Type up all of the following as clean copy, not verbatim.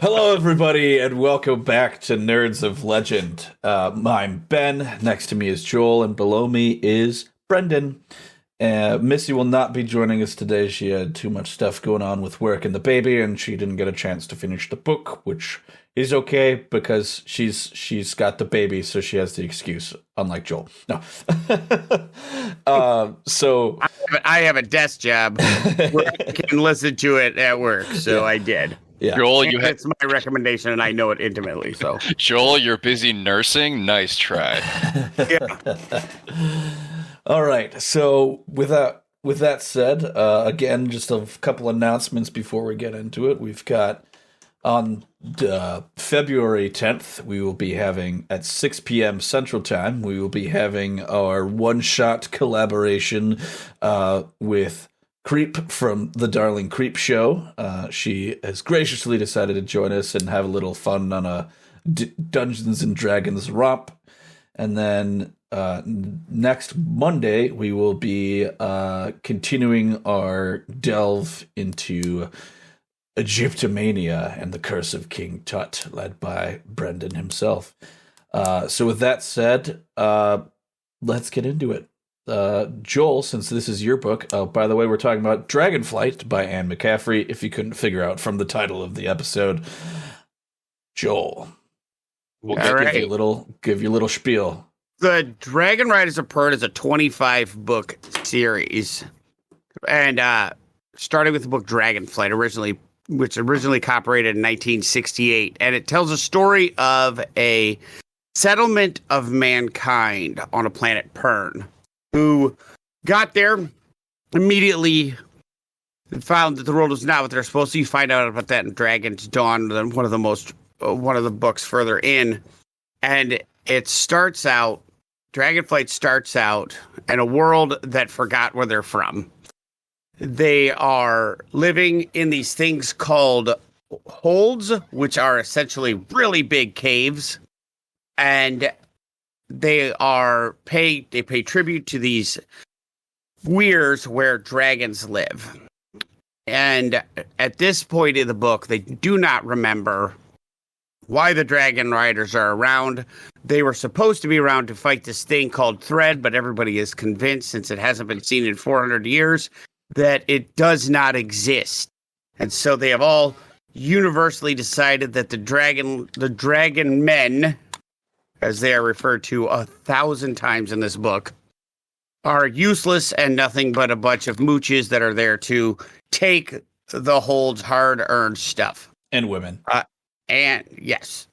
Hello, everybody, and welcome back to Nerds of Legend. I'm Ben. Next to me is Joel, and below me is Brendan. Missy will not be joining us today. She had too much stuff going on with work and the baby, and she didn't get a chance to finish the book, which is okay because she's got the baby, so she has the excuse. Unlike Joel, no. So I have a desk job where I can listen to it at work, so yeah. I did. Yeah. Joel, it's my recommendation, and I know it intimately. So, Joel, you're busy nursing. Nice try. Yeah. All right. So with that said, again, just a couple announcements before we get into it. We've got on February 10th, we will be having at 6 p.m. Central Time. We will be having our one-shot collaboration with Creep from the Darling Creep Show. She has graciously decided to join us and have a little fun on a Dungeons and Dragons romp. And then next Monday, we will be continuing our delve into Egyptomania and the Curse of King Tut, led by Brendan himself. So with that said, let's get into it. Joel, since this is your book, by the way, we're talking about Dragonflight by Anne McCaffery, if you couldn't figure out from the title of the episode. Joel, we'll give you a little spiel. The Dragonriders of Pern is a 25-book series, and started with the book Dragonflight, which originally copyrighted in 1968, and it tells a story of a settlement of mankind on a planet Pern, who got there, immediately found that the world was not what they're supposed to. You find out about that in Dragon's Dawn, one of the books further in. And it starts out, Dragonflight starts out in a world that forgot where they're from. They are living in these things called holds, which are essentially really big caves. And they pay tribute to these weirs where dragons live. And at this point in the book, they do not remember why the Dragon Riders are around. They were supposed to be around to fight this thing called Thread, but everybody is convinced, since it hasn't been seen in 400 years, that it does not exist. And so they have all universally decided that the dragon men, as they are referred to 1,000 times in this book, are useless and nothing but a bunch of mooches that are there to take the hold's hard-earned stuff. And women. And yes,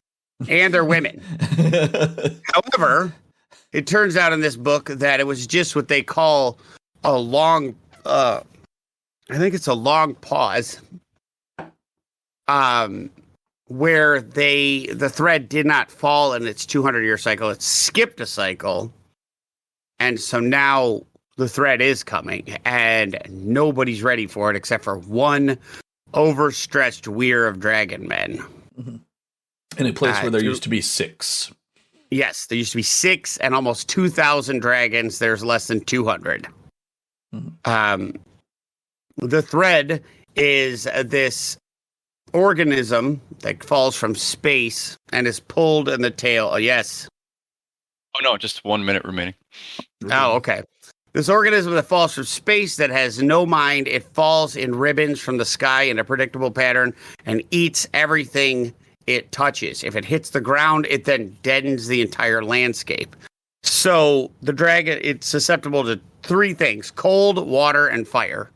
and they're women. However, it turns out in this book that it was just what they call a long, I think it's a long pause, where the thread did not fall in its 200-year cycle. It skipped a cycle. And so now the thread is coming, and nobody's ready for it except for one overstretched weir of dragon men. Mm-hmm. In a place where there used to be 6. Yes, there used to be 6 and almost 2,000 dragons. There's less than 200. Mm-hmm. The thread is this organism that falls from space and is pulled in the tail. Yes. Oh, no, just 1 minute remaining. Oh, okay. This organism that falls from space that has no mind, it falls in ribbons from the sky in a predictable pattern and eats everything it touches. If it hits the ground, it then deadens the entire landscape. So the dragon, it's susceptible to 3 things: cold, water, and fire.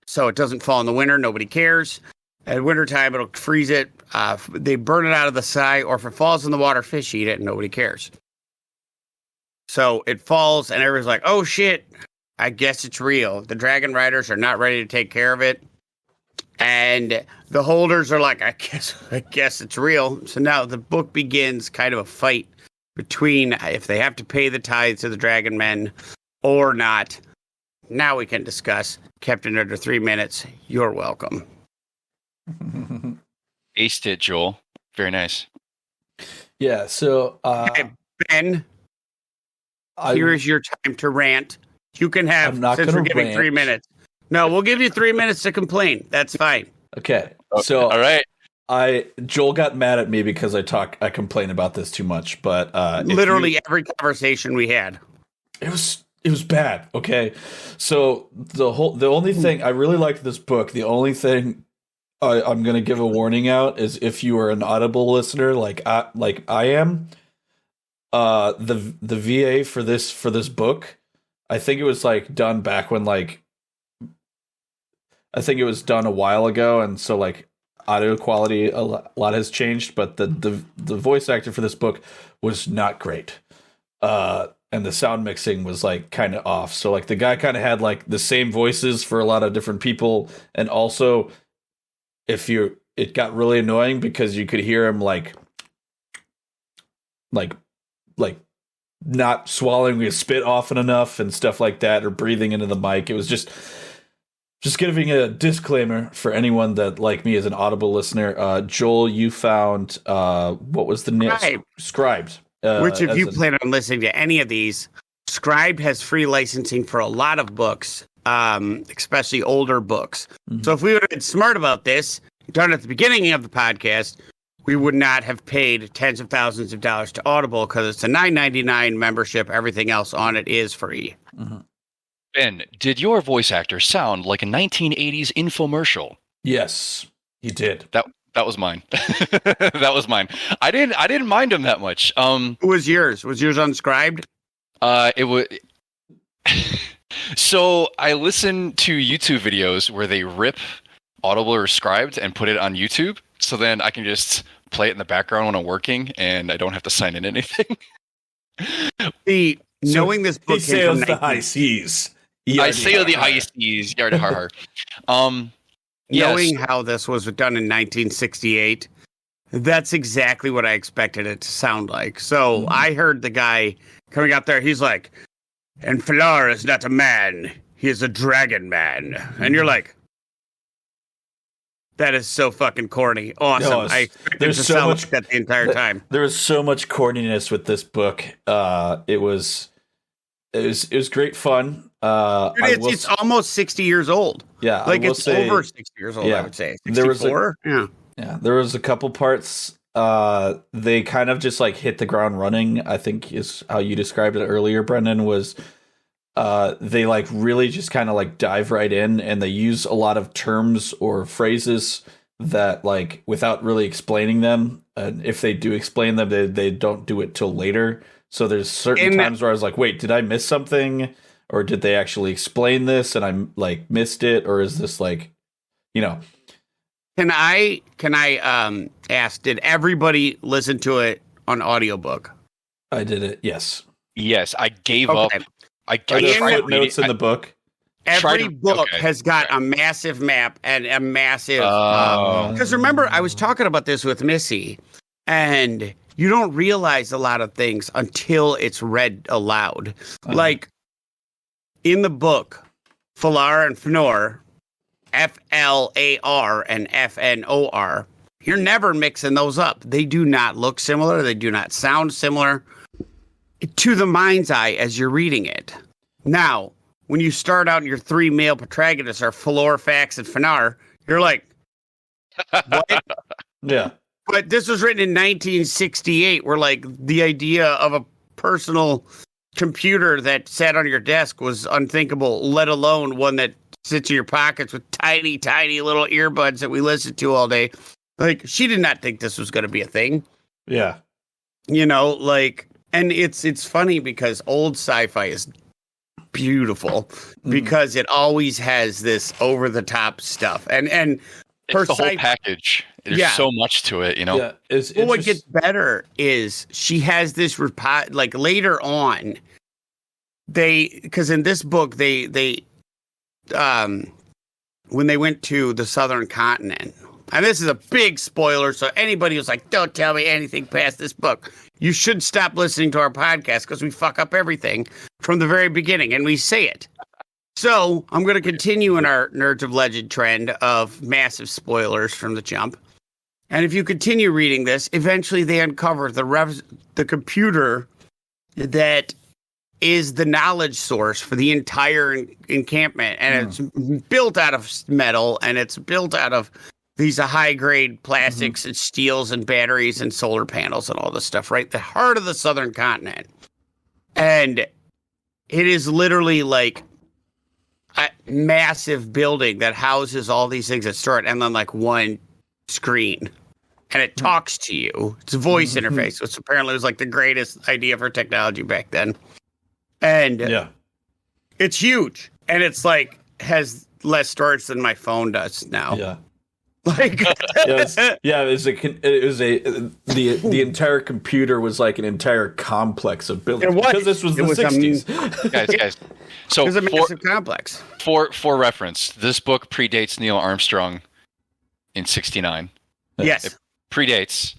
So it doesn't fall in the winter. Nobody cares. At wintertime, it'll freeze it. They burn it out of the sky, or if it falls in the water, fish eat it, and nobody cares. So it falls, and everyone's like, oh, shit, I guess it's real. The Dragon Riders are not ready to take care of it. And the holders are like, I guess it's real. So now the book begins kind of a fight between if they have to pay the tithes to the Dragon Men or not. Now we can discuss. Kept it under 3 minutes. You're welcome. Aced it, Joel. Very nice. Yeah, so Ben, here is your time to rant. You can have, since we're giving 3 minutes, No, we'll give you 3 minutes to complain. That's fine. Okay. So All right. Joel got mad at me because I complain about this too much, but Literally every conversation we had. it was bad. Okay. So the only thing I really liked this book, the only thing I'm going to give a warning out is if you are an Audible listener like I am, the VA for this book, I think it was like done back when like I think it was done a while ago, and so like audio quality a lot has changed, but the voice actor for this book was not great. And the sound mixing was like kind of off. So like the guy kind of had like the same voices for a lot of different people, and also it got really annoying because you could hear him like not swallowing his spit often enough and stuff like that, or breathing into the mic. It was just giving a disclaimer for anyone that, like me, is an Audible listener. Joel, you found what was the name? Scribed. Which, if you plan on listening to any of these, Scribed has free licensing for a lot of books, especially older books. Mm-hmm. So if we would have been smart about this, done at the beginning of the podcast, we would not have paid tens of thousands of dollars to Audible because it's a $9.99 membership. Everything else on it is free. Mm-hmm. Ben, did your voice actor sound like a 1980s infomercial? Yes, he did. That was mine. That was mine. I didn't mind him that much. Who was yours? Was yours unscribed? It was. So I listen to YouTube videos where they rip Audible or Scribed and put it on YouTube, so then I can just play it in the background when I'm working, and I don't have to sign in anything. Knowing this book he sails the high seas. I sail the high seas. Yard har Knowing how this was done in 1968, that's exactly what I expected it to sound like. So I heard the guy coming out there. He's like, "And Flar is not a man. He is a dragon man." And you're like, that is so fucking corny. Awesome. No, I expected to sound like that the entire time. There was so much corniness with this book. It was great fun. It's almost 60 years old. Yeah, like it's over 60 years old. Yeah, I would say 64. There was a couple parts. They kind of just like hit the ground running, I think is how you described it earlier, Brendan. Was they like really just kind of like dive right in, and they use a lot of terms or phrases that like without really explaining them. And if they do explain them, they don't do it till later. So there's certain times where I was like, wait, did I miss something? Or did they actually explain this and I like missed it? Or is this like, you know? Can I ask, did everybody listen to it on audiobook? I did it. Yes. Yes. I gave up. I tried notes in the book. Every book has got a massive map and a massive, because remember, I was talking about this with Missy, and you don't realize a lot of things until it's read aloud. Like in the book, Flar and Fnor, Flar and Fnor, you're never mixing those up. They do not look similar. They do not sound similar to the mind's eye as you're reading it. Now, when you start out, your three male protagonists are Flar, Fax, and Fnar. You're like, what? Yeah. But this was written in 1968, where like the idea of a personal computer that sat on your desk was unthinkable, let alone one that sits in your pockets with tiny, tiny little earbuds that we listen to all day. Like, she did not think this was going to be a thing. Yeah. You know, like, and it's funny because old sci-fi is beautiful because it always has this over-the-top stuff. And it's the whole package. There's so much to it, you know? Yeah, well, what gets better is she has this, like, later on, because in this book, they when they went to the southern continent, and this is a big spoiler, so anybody who's like, don't tell me anything past this book, you should stop listening to our podcast because we fuck up everything from the very beginning, and we say it. So I'm going to continue in our Nerds of Legend trend of massive spoilers from the jump. And if you continue reading this, eventually they uncover the computer that is the knowledge source for the entire encampment, and it's built out of metal, and it's built out of these high-grade plastics and steels and batteries and solar panels and all this stuff, right? The heart of the southern continent. And it is literally like a massive building that houses all these things that store it, and then like one screen. And it talks to you. It's a voice interface, which apparently was like the greatest idea for technology back then. And it's huge. And it's like has less storage than my phone does now. Yeah. Like the entire computer was like an entire complex of buildings because this was the 60s. Guys. So it was a massive complex. For reference, this book predates Neil Armstrong in 69. Yes. It predates.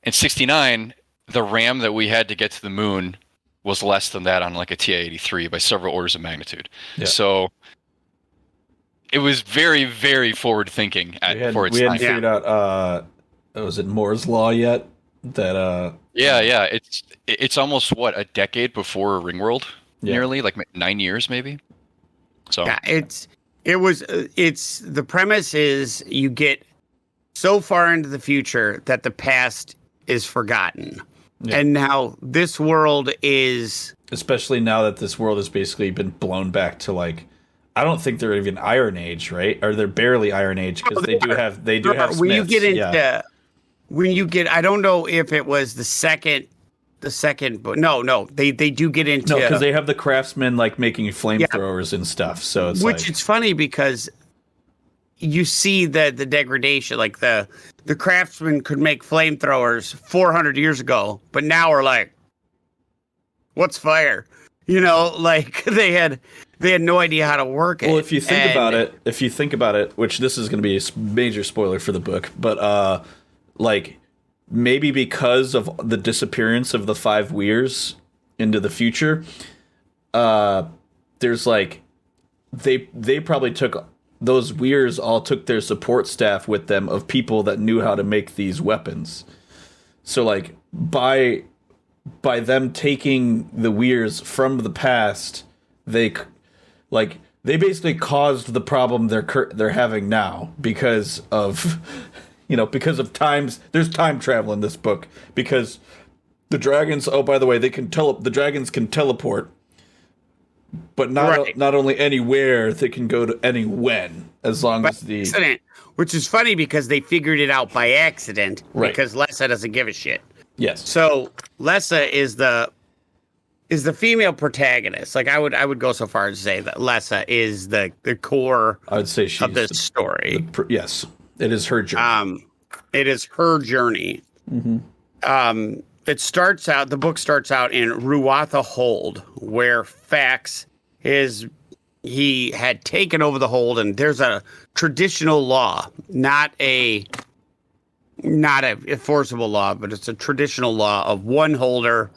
In 69, the RAM that we had to get to the moon was less than that on like a TI-83 by several orders of magnitude. Yeah. So it was very, very forward thinking for its time. We hadn't figured out was it Moore's Law yet? That It's almost a decade before Ringworld, nearly like 9 years maybe. So yeah, it's the premise is you get so far into the future that the past is forgotten. Yeah. And now this world is... Especially now that this world has basically been blown back to like... I don't think they're even Iron Age, right? Or they're barely Iron Age because they do have smiths. When you get into... When you get... I don't know if it was the second book. No. They do get into... No, because they have the craftsmen like making flamethrowers and stuff. So it's it's funny because you see the degradation, like the craftsmen could make flamethrowers 400 years ago, but now we're like, what's fire? You know, like they had no idea how to work it. Well, if you think about it, which this is going to be a major spoiler for the book, but like maybe because of the disappearance of the 5 weirs into the future, there's like they probably took. Those weirs all took their support staff with them of people that knew how to make these weapons. So like by them taking the weirs from the past, they basically caused the problem they're having now because of times. There's time travel in this book because the dragons. Oh, by the way, the dragons can teleport. But not only anywhere, they can go to any when, as long as the accident. Which is funny because they figured it out by accident. Right. Because Lessa doesn't give a shit. Yes. So Lessa is the female protagonist. Like I would go so far as to say that Lessa is the core. I would say she's of the story. Yes, it is her journey. It is her journey. Mm-hmm. The book starts out in Ruatha Hold, where Fax he had taken over the hold, and there's a traditional law, not a enforceable law, but it's a traditional law of one holder,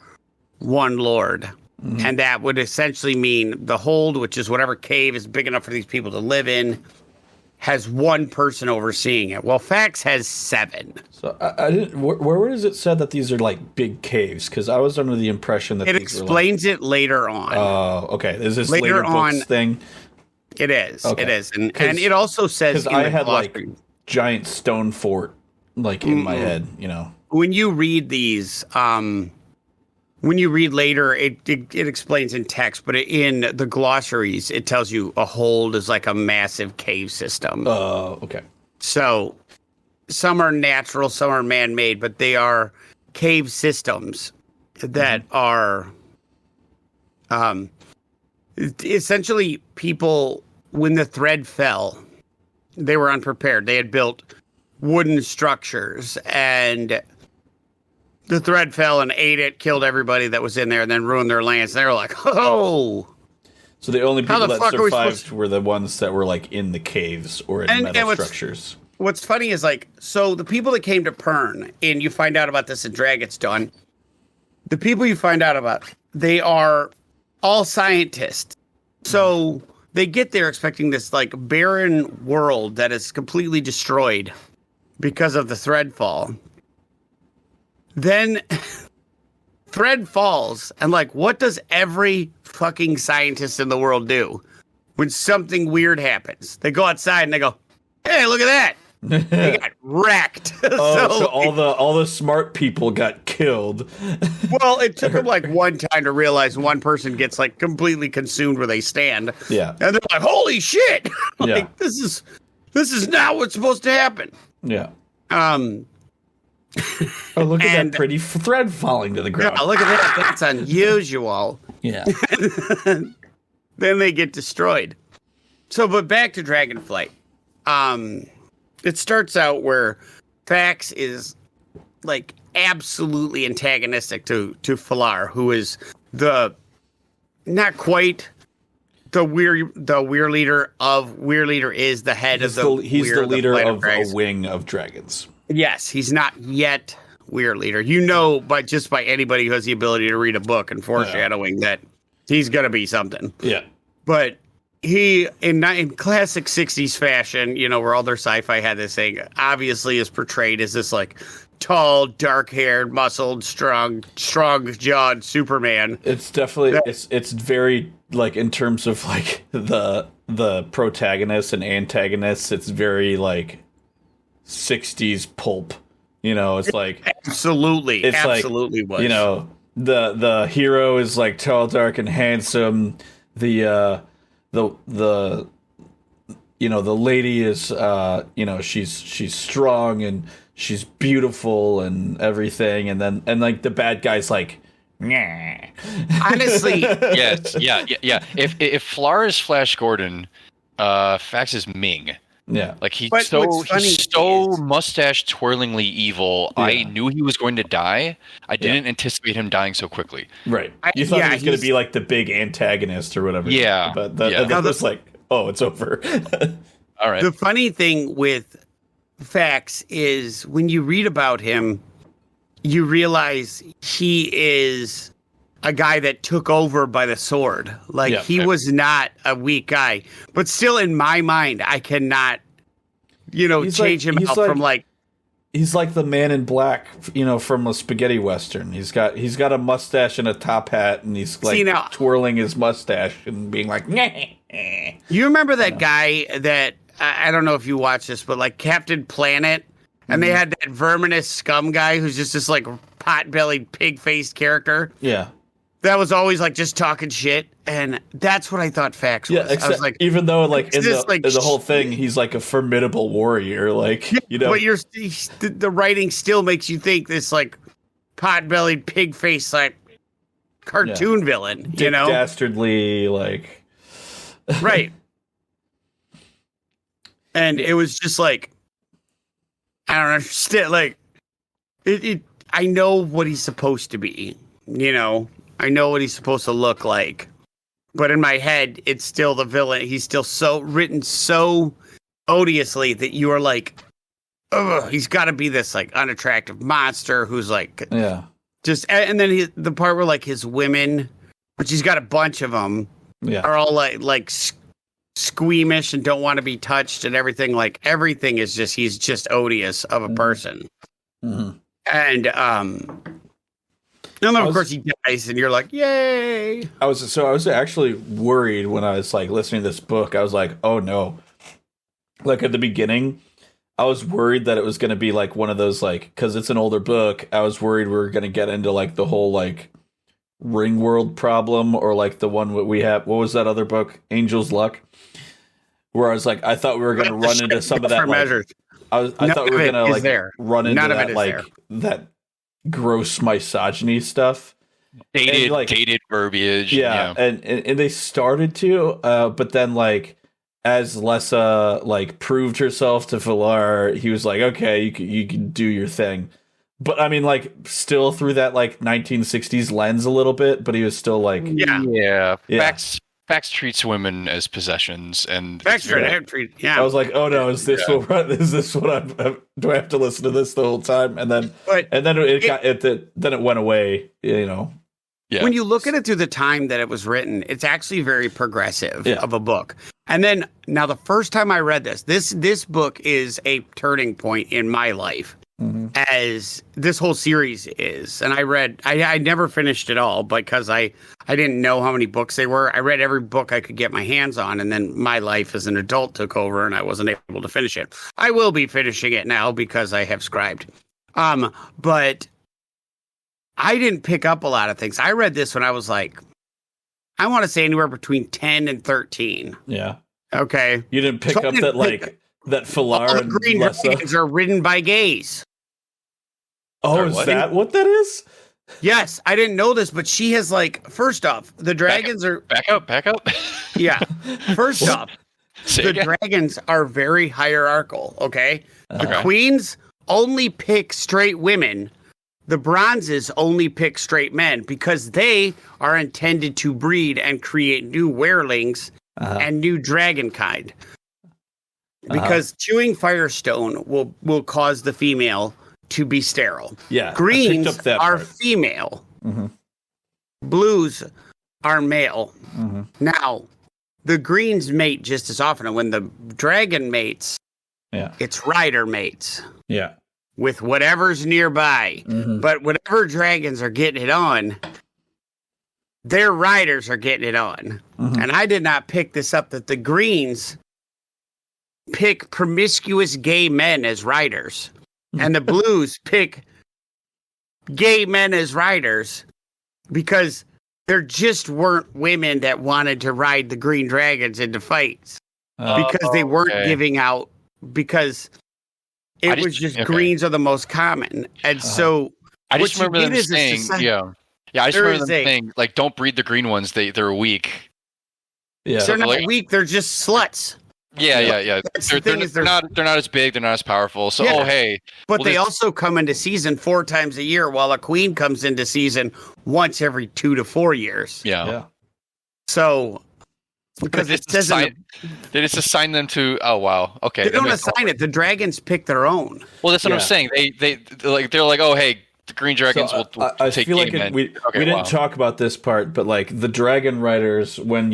one lord. Mm-hmm. And that would essentially mean the hold, which is whatever cave is big enough for these people to live in, has one person overseeing it. Well, Fax has 7. So I didn't. Where is it said that these are like big caves? Because I was under the impression that it explains it later on. Oh, okay. Is this later on thing? It is. Okay. It is, and it also says because I had like giant stone fort like in my head. You know, when you read these, when you read later, it explains in text, but in the glossaries, it tells you a hold is like a massive cave system. Okay. So some are natural, some are man-made, but they are cave systems that are essentially people, when the thread fell, they were unprepared. They had built wooden structures and the thread fell and ate it, killed everybody that was in there, and then ruined their lands. And they were like, oh. So the only people that survived were the ones that were like in the caves or in metal structures. What's funny is like, so the people that came to Pern, and you find out about this in Dragon's Dawn, the people you find out about, they are all scientists. So they get there expecting this like barren world that is completely destroyed because of the thread fall. Then thread falls, and like, what does every fucking scientist in the world do when something weird happens? They go outside and they go, "Hey, look at that! They got wrecked." So all the smart people got killed. Well, it took them like one time to realize one person gets like completely consumed where they stand. Yeah, and they're like, "Holy shit! Like, yeah. this is not what's supposed to happen." Yeah. Oh, look at that pretty thread falling to the ground. Yeah, look at that. That's unusual. Yeah. Then they get destroyed. So, but back to Dragonflight. It starts out where Fax is like absolutely antagonistic to Falar, who is not quite the weird leader of Weir leader is the head He's of he's the leader of a dragons. wing of dragons. Yes, he's not yet Weir leader. You know, by anybody who has the ability to read a book and foreshadowing that he's gonna be something. Yeah. But he, in classic 60s fashion, you know, where all their sci-fi had this thing, obviously is portrayed as this like tall, dark-haired, muscled, strong-jawed Superman. It's definitely it's very like in terms of like the protagonist and antagonists. It's very like 60s pulp. You know, it's like absolutely like, was. You know, the hero is like tall, dark, and handsome. The you know, the lady is you know, she's strong and she's beautiful and everything, and like the bad guy's like, nah. Honestly, yes, yeah. If Flar is Flash Gordon, Fax is Ming. Yeah, like he's so mustache twirlingly evil. Yeah. I knew he was going to die. I didn't anticipate him dying so quickly. Right, you thought he was going to be like the big antagonist or whatever. Yeah, but that was like, oh, it's over. All right. The funny thing with Fax is when you read about him, you realize he is a guy that took over by the sword. Like he was not a weak guy, but still in my mind, I cannot, you know, change him out from like. He's like the Man in Black, you know, from a spaghetti western. He's got a mustache and a top hat, and he's like twirling his mustache and being like, You remember that guy that I don't know if you watch this, but like Captain Planet, and they had that verminous scum guy who's just this like pot-bellied, pig-faced character. Yeah. That was always like just talking shit, and that's what I thought Fax was. Yeah, I was like, even though like in the whole thing, he's like a formidable warrior, like you know. But the writing still makes you think this like pot-bellied, pig-faced like cartoon villain, you know, dastardly, like right. And it was just like, I don't understand. Like, I know what he's supposed to be, you know. I know what he's supposed to look like, but in my head, it's still the villain. He's still written so odiously that you are like, ugh, he's got to be this like unattractive monster who's like, just. And then the part where like his women, which he's got a bunch of them, are all like squeamish and don't want to be touched and everything. Like everything is just he's just odious of a person, and And then, of course, he dies, and you're like, yay! I was actually worried when I was like listening to this book. I was like, oh no! Like at the beginning, I was worried that it was going to be like one of those like because it's an older book. I was worried we were going to get into like the whole like ring world problem or like the one we have. What was that other book, Angel's Luck? Where I was like, I thought we were going to run into some of that. Like, I thought we were going to like run into that like that. Gross misogyny stuff, dated verbiage. And they started to, but then like as Lessa like proved herself to Valar, he was like, okay, you can do your thing. But I mean, like still through that like 1960s lens a little bit, but he was still like, Fax treats women as possessions, and I was like, oh no, is this what I'm? Do I have to listen to this the whole time? And then it went away, you know. Yeah. When you look at it through the time that it was written, it's actually very progressive of a book. And then now the first time I read this book is a turning point in my life. Mm-hmm. as this whole series is. And I never finished it all because I didn't know how many books they were. I read every book I could get my hands on, and then my life as an adult took over and I wasn't able to finish it. I will be finishing it now because I have scribed. But I didn't pick up a lot of things. I read this when I was like, I want to say anywhere between 10 and 13. Yeah. Okay. You didn't pick up that Falar all and the green Lessa? dragons are ridden by gays. Oh, is that what that is? Yes, I didn't know this, but she has like, first off, the dragons are... Back up. Yeah. First off, Say the again. dragons are very hierarchical, okay? The Okay. queens only pick straight women. The bronzes only pick straight men because they are intended to breed and create new werelings and new dragon kind. Because chewing firestone will cause the female to be sterile. Yeah. I Greens picked up that are part. female. Mhm. Blues are male. Mhm. Now, the greens mate just as often. And when the dragon mates, Yeah. it's rider mates Yeah. with whatever's nearby. Mhm. But whatever dragons are getting it on, their riders are getting it on. Mhm. And I did not pick this up that the greens pick promiscuous gay men as riders. And the blues pick gay men as riders because there just weren't women that wanted to ride the green dragons into fights because they weren't okay. giving out because it was just greens are the most common. And so I just what you remember them get is a saying, society- yeah. I just There remember is them a- saying, like, don't breed the green ones. They're weak. Yeah. they're not like- weak, they're just sluts. Yeah. That's the thing is They're not as big. They're not as powerful. So, Yeah. oh hey, But well, they this- also come into season 4 times a year, while a queen comes into season once every 2 to 4 years. yeah. Yeah. So, because They it just says in assign- they just assign them to. Oh wow, okay. they that don't makes- assign it. The dragons pick their own. Well, that's what Yeah. I'm saying. They're like, oh hey, the green dragons So, will I take feel like gay men. we Okay, didn't wow. talk about this part, but like the dragon riders, when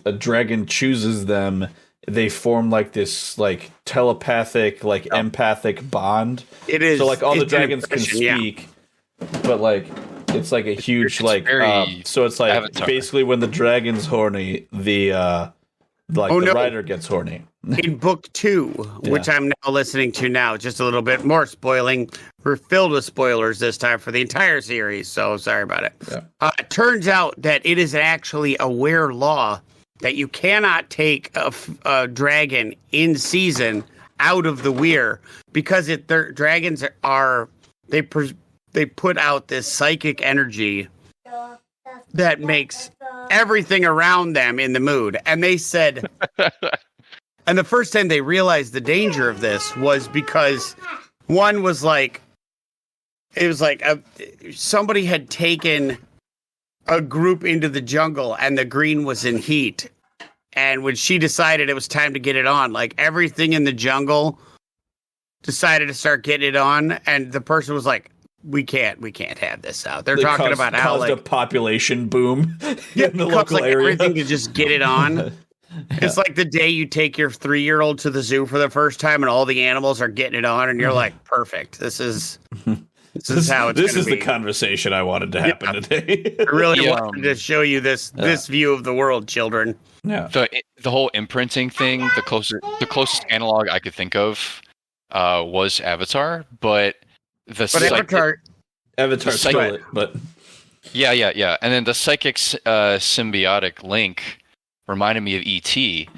a dragon chooses them, they form like this like telepathic, like empathic bond. It is So like all the it's an dragons can impression, yeah. speak, but like it's like a huge it's like very so it's like Avatar. basically when the dragon's horny, the rider gets horny. In book 2, which I'm now listening to now, just a little bit more spoiling. We're filled with spoilers this time for the entire series, so sorry about it. Yeah. It turns out that it is actually a were law that you cannot take a dragon in season out of the weir because their dragons they put out this psychic energy that makes everything around them in the mood. And they said, and the first time they realized the danger of this was because one was like, it was like somebody had taken a group into the jungle and the green was in heat. And when she decided it was time to get it on, like everything in the jungle decided to start getting it on. And the person was like, we can't have this out. They're talking about how caused like a population boom in the because, local like, area. everything to just get it on. It's like the day you take your 3-year-old to the zoo for the first time and all the animals are getting it on and you're like, perfect. This is how it's This gonna is the be. conversation I wanted to happen today. I really Yeah. wanted to show you this view of the world, children. Yeah. The whole imprinting thing, the closest analog I could think of was Avatar, but Avatar, Avatar The stole psychic- it, but yeah, and then the psychic symbiotic link reminded me of ET.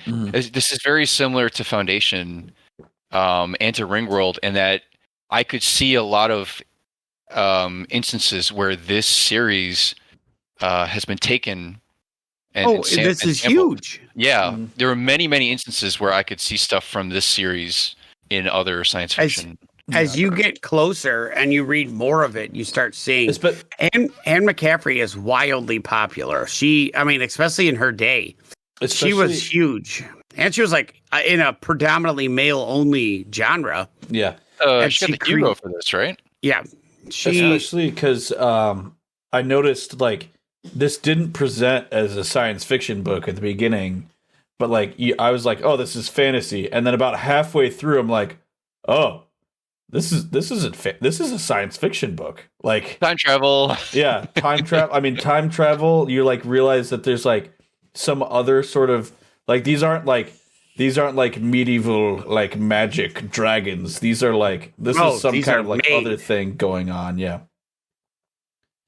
This is very similar to Foundation and to Ringworld in that I could see a lot of instances where this series has been taken. this is huge. Yeah, there are many instances where I could see stuff from this series in other science fiction. As you get closer and you read more of it, you start seeing. but Anne McCaffery is wildly popular. Especially in her day, she was huge, and she was like in a predominantly male-only genre. yeah. She got the hero for this, right? Yeah, Especially because I noticed like this didn't present as a science fiction book at the beginning, but like I was like, oh, this is fantasy, and then about halfway through, I'm like, oh, this is a science fiction book. Like Time travel. yeah, time travel. I mean, time travel. You like realize that there's like some other sort of like these aren't like medieval like magic dragons. These are like this is some kind of like other thing going on. Yeah.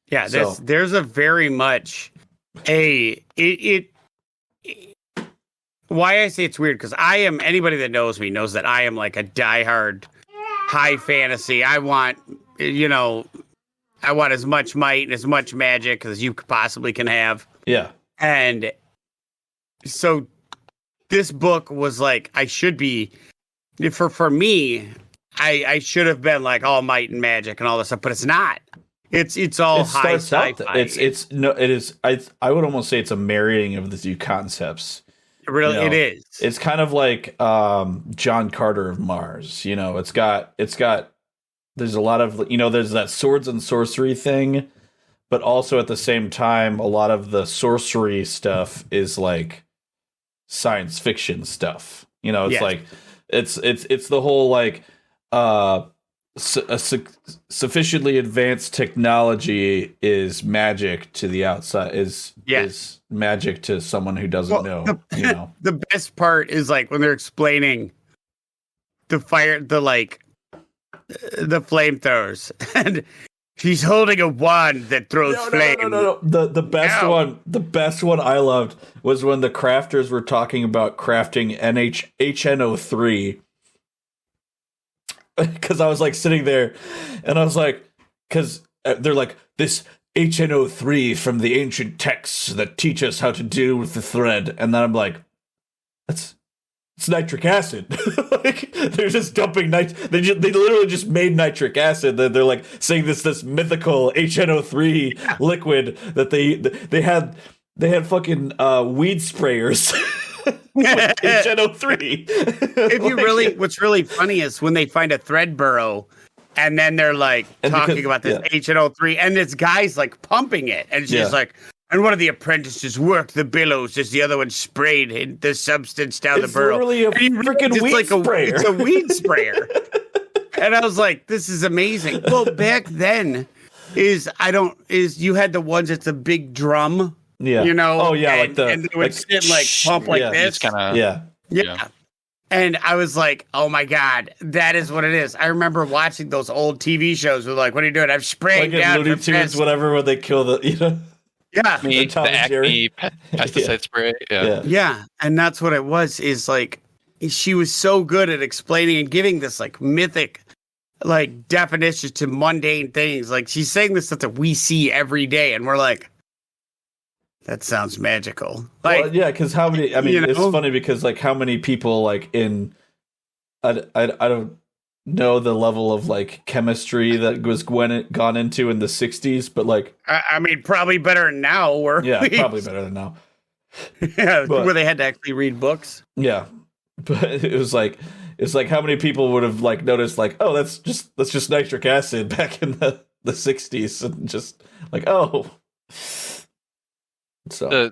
Yeah, there's a very much why I say it's weird, because anybody that knows me knows that I am like a diehard high fantasy. I want as much might and as much magic as you possibly can have. Yeah. And so this book was like, I should be, for me, I should have been like all might and magic and all this stuff, but it's not. It's all high sci-fi. It is. I would almost say it's a marrying of the two concepts. Really, it is. It's kind of like John Carter of Mars. It's got. There's a lot of there's that swords and sorcery thing, but also at the same time, a lot of the sorcery stuff is like science fiction stuff. It's like it's the whole like sufficiently advanced technology is magic to the outside is magic to someone who doesn't know. The best part is like when they're explaining the flamethrowers and he's holding a wand that throws flame. No. The best one I loved was when the crafters were talking about crafting HNO3. Because I was like sitting there and I was like, because they're like, this HNO3 from the ancient texts that teach us how to deal with the thread. And then I'm like, it's nitric acid. Like they're just dumping they literally just made nitric acid. They're like saying this mythical HNO3 liquid that they had fucking weed sprayers. HNO3. If you what's really funny is when they find a thread burrow and then they're like talking about this HNO3 and this guy's like pumping it and she's like, and one of the apprentices worked the billows as the other one sprayed the substance down the burrow. It's literally a freaking weed sprayer. It's a weed sprayer. And I was like, this is amazing. Well, back then you had the ones that's a big drum. Yeah. Oh yeah, and they would sit like pump like this. Yeah. And I was like, oh my God, that is what it is. I remember watching those old TV shows with like, what are you doing? I'm spraying down Looney Tunes, whatever, when they kill the Yeah. The Acme pesticide spray. Yeah. And that's what it was, is like she was so good at explaining and giving this like mythic like definition to mundane things. Like she's saying this stuff that we see every day and we're like, that sounds magical. Like, well, yeah, because how many? I mean, it's funny because like how many people like in, I don't know the level of like chemistry that was gone into in the 60s, but like I mean, probably better now. Probably better than now. Yeah, where they had to actually read books. Yeah, but it's like how many people would have like noticed like, oh, that's just nitric acid back in the 60s, and just like, oh. So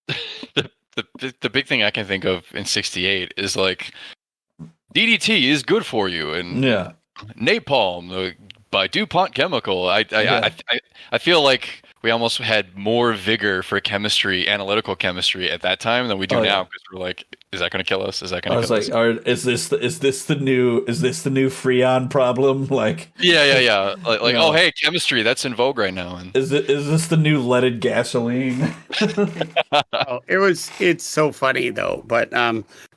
the big thing I can think of in '68 is like DDT is good for you, and napalm by DuPont Chemical. I feel like we almost had more vigor for chemistry, analytical chemistry at that time than we do now, because we're like, is that going to kill us? Is that going to kill us? I was like, is this the new Freon problem? Like, yeah. Like oh, hey, chemistry, that's in vogue right now. And is this the new leaded gasoline? It's so funny though. But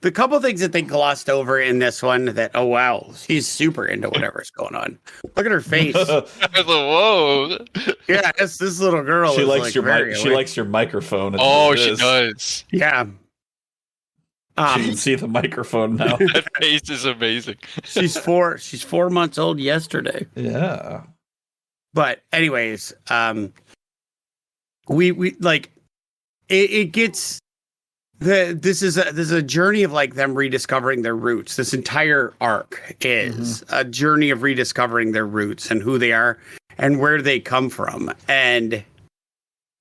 the couple things that they glossed over in this one that, oh wow, she's super into whatever's going on. Look at her face. Whoa. Yeah, this little girl. She likes likes your microphone. Oh, she does. Yeah. You can see the microphone now. That face is amazing. She's 4 months old yesterday. Yeah. But anyways, we like it gets this is a journey of like them rediscovering their roots. This entire arc is a journey of rediscovering their roots and who they are and where they come from. And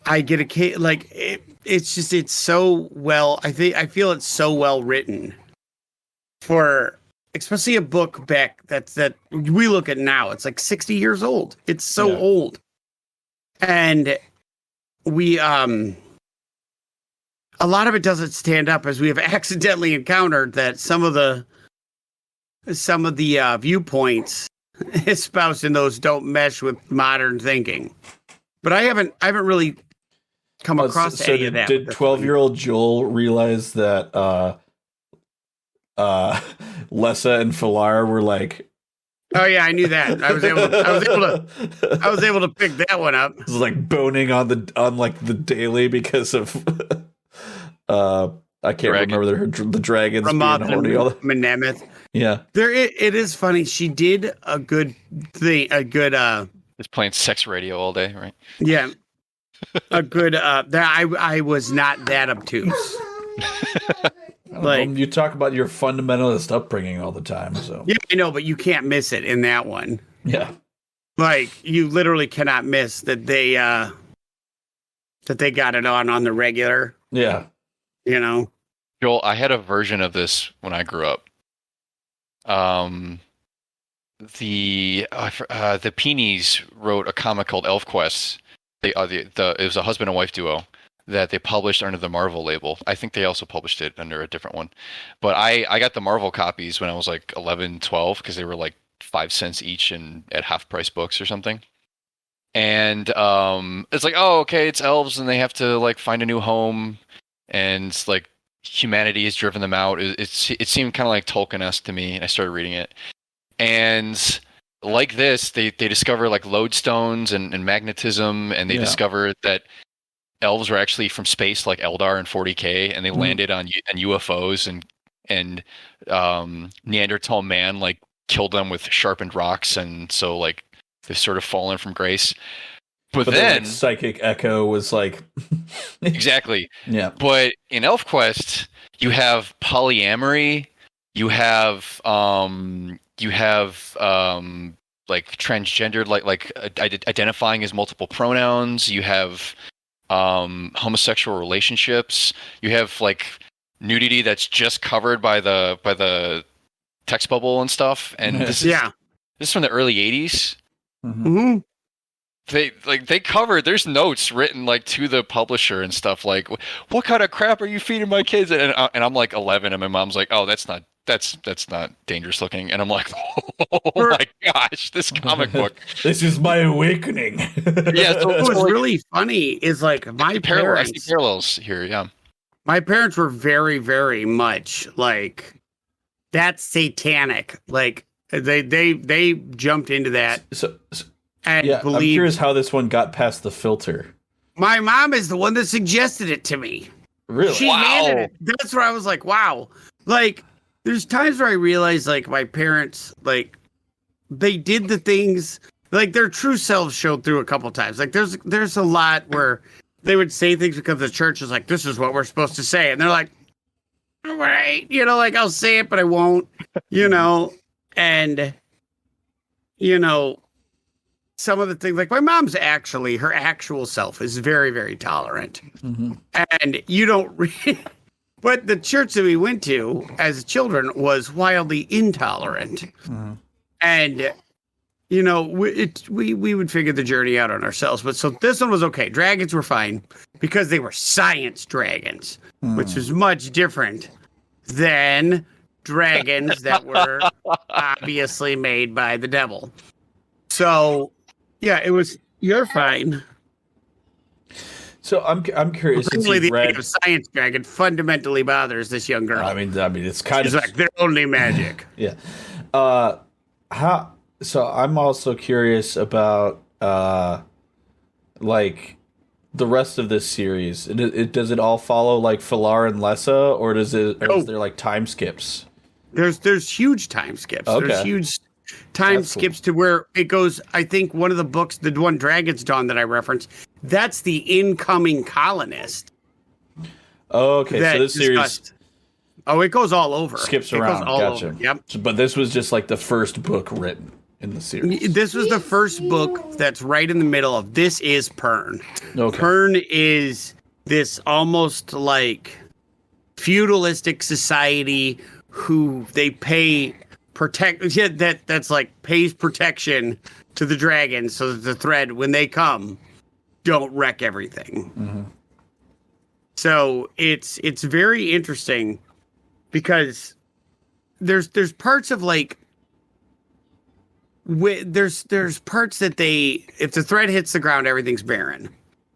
I get it's so well. I feel it's so well written for especially a book back that we look at now. It's like 60 years old. It's so old. And we a lot of it doesn't stand up, as we have accidentally encountered that some of the viewpoints espoused in those don't mesh with modern thinking. But I haven't really come across any of that. Did 12-year-old Joel realize that Lessa and Falar were like? Oh yeah, I knew that. I was able to pick that one up. It was like boning on the daily because of I can't remember the dragons being horny. Menemeth. Yeah, it is funny. She did a good thing. Just playing sex radio all day, right? Yeah, a good. I was not that obtuse. Like, you talk about your fundamentalist upbringing all the time, so yeah, I know, but you can't miss it in that one. Yeah, like you literally cannot miss that they got it on the regular. Yeah, you know, Joel, I had a version of this when I grew up. The Peenies wrote a comic called ElfQuest. It was a husband and wife duo that they published under the Marvel label. I think they also published it under a different one. But I got the Marvel copies when I was like 11, 12, because they were like 5 cents each and at half price books or something. And it's like, oh, okay, it's elves and they have to like find a new home, and like humanity has driven them out. It seemed kind of like Tolkien-esque to me, and I started reading it. And like this, they discover like lodestones and magnetism, and they discover that elves were actually from space, like Eldar and 40K, and they landed on UFOs, and Neanderthal man like killed them with sharpened rocks, and so like they've sort of fallen from grace. But then like, Psychic Echo was like exactly, yeah. But in ElfQuest, you have polyamory, you have like transgendered, like identifying as multiple pronouns. You have homosexual relationships. You have like nudity that's just covered by the text bubble and stuff. And this is from the early 80s. Mm-hmm. They covered. There's notes written like to the publisher and stuff like, "What kind of crap are you feeding my kids?" And I'm like 11, and my mom's like, "Oh, that's not dangerous looking." And I'm like, "Oh my gosh, this comic book! This is my awakening." Yeah. So what's really funny is like my parents. I see parallels here. Yeah. My parents were very, very much like that's satanic. Like they jumped into that. And I'm curious how this one got past the filter. My mom is the one that suggested it to me. Really? She handed it. That's where I was like, wow. Like, there's times where I realize, like, my parents, like, they did the things, like, their true selves showed through a couple times. Like, there's a lot where they would say things because the church is like, this is what we're supposed to say. And they're like, all right. You know, like, I'll say it, but I won't. You know? And, you know, some of the things, like my mom's actually, her actual self is very, very tolerant. Mm-hmm. And you don't but the church that we went to as children was wildly intolerant. Mm-hmm. And, you know, we would figure the journey out on ourselves. But so this one was okay. Dragons were fine because they were science dragons, which was much different than dragons that were obviously made by the devil. So, yeah, it was. You're fine. So I'm curious. Since the read... idea of science dragon fundamentally bothers this young girl. I mean, it's kind of like they're only magic. Yeah. How? So I'm also curious about like the rest of this series. Does it all follow like Falar and Lessa, or is there like time skips? There's huge time skips. Okay. There's huge time skips to where it goes. I think one of the books, the one Dragon's Dawn that I referenced, that's the incoming colonist. Okay, so this series it goes all over. Skips around. Gotcha. Over. Yep. But this was just like the first book written in the series. This was the first book that's right in the middle of This is Pern. Okay. Pern is this almost like feudalistic society who they pay that's like pays protection to the dragons so that the thread, when they come, don't wreck everything. Mm-hmm. So it's very interesting because there's parts of like there's parts that if the thread hits the ground, everything's barren.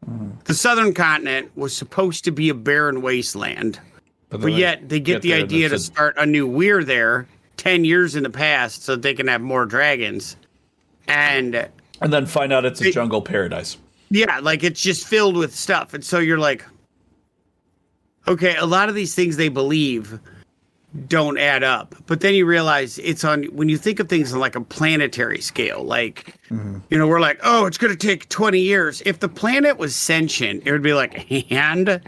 Mm-hmm. The southern continent was supposed to be a barren wasteland, but yet they get the idea to start a new weir there 10 years in the past so that they can have more dragons, and then find out it's a jungle paradise. Yeah, like it's just filled with stuff, and so you're like, okay, a lot of these things they believe don't add up. But then you realize it's on, when you think of things on like a planetary scale, like, we're like, oh, it's going to take 20 years. If the planet was sentient, it would be like, and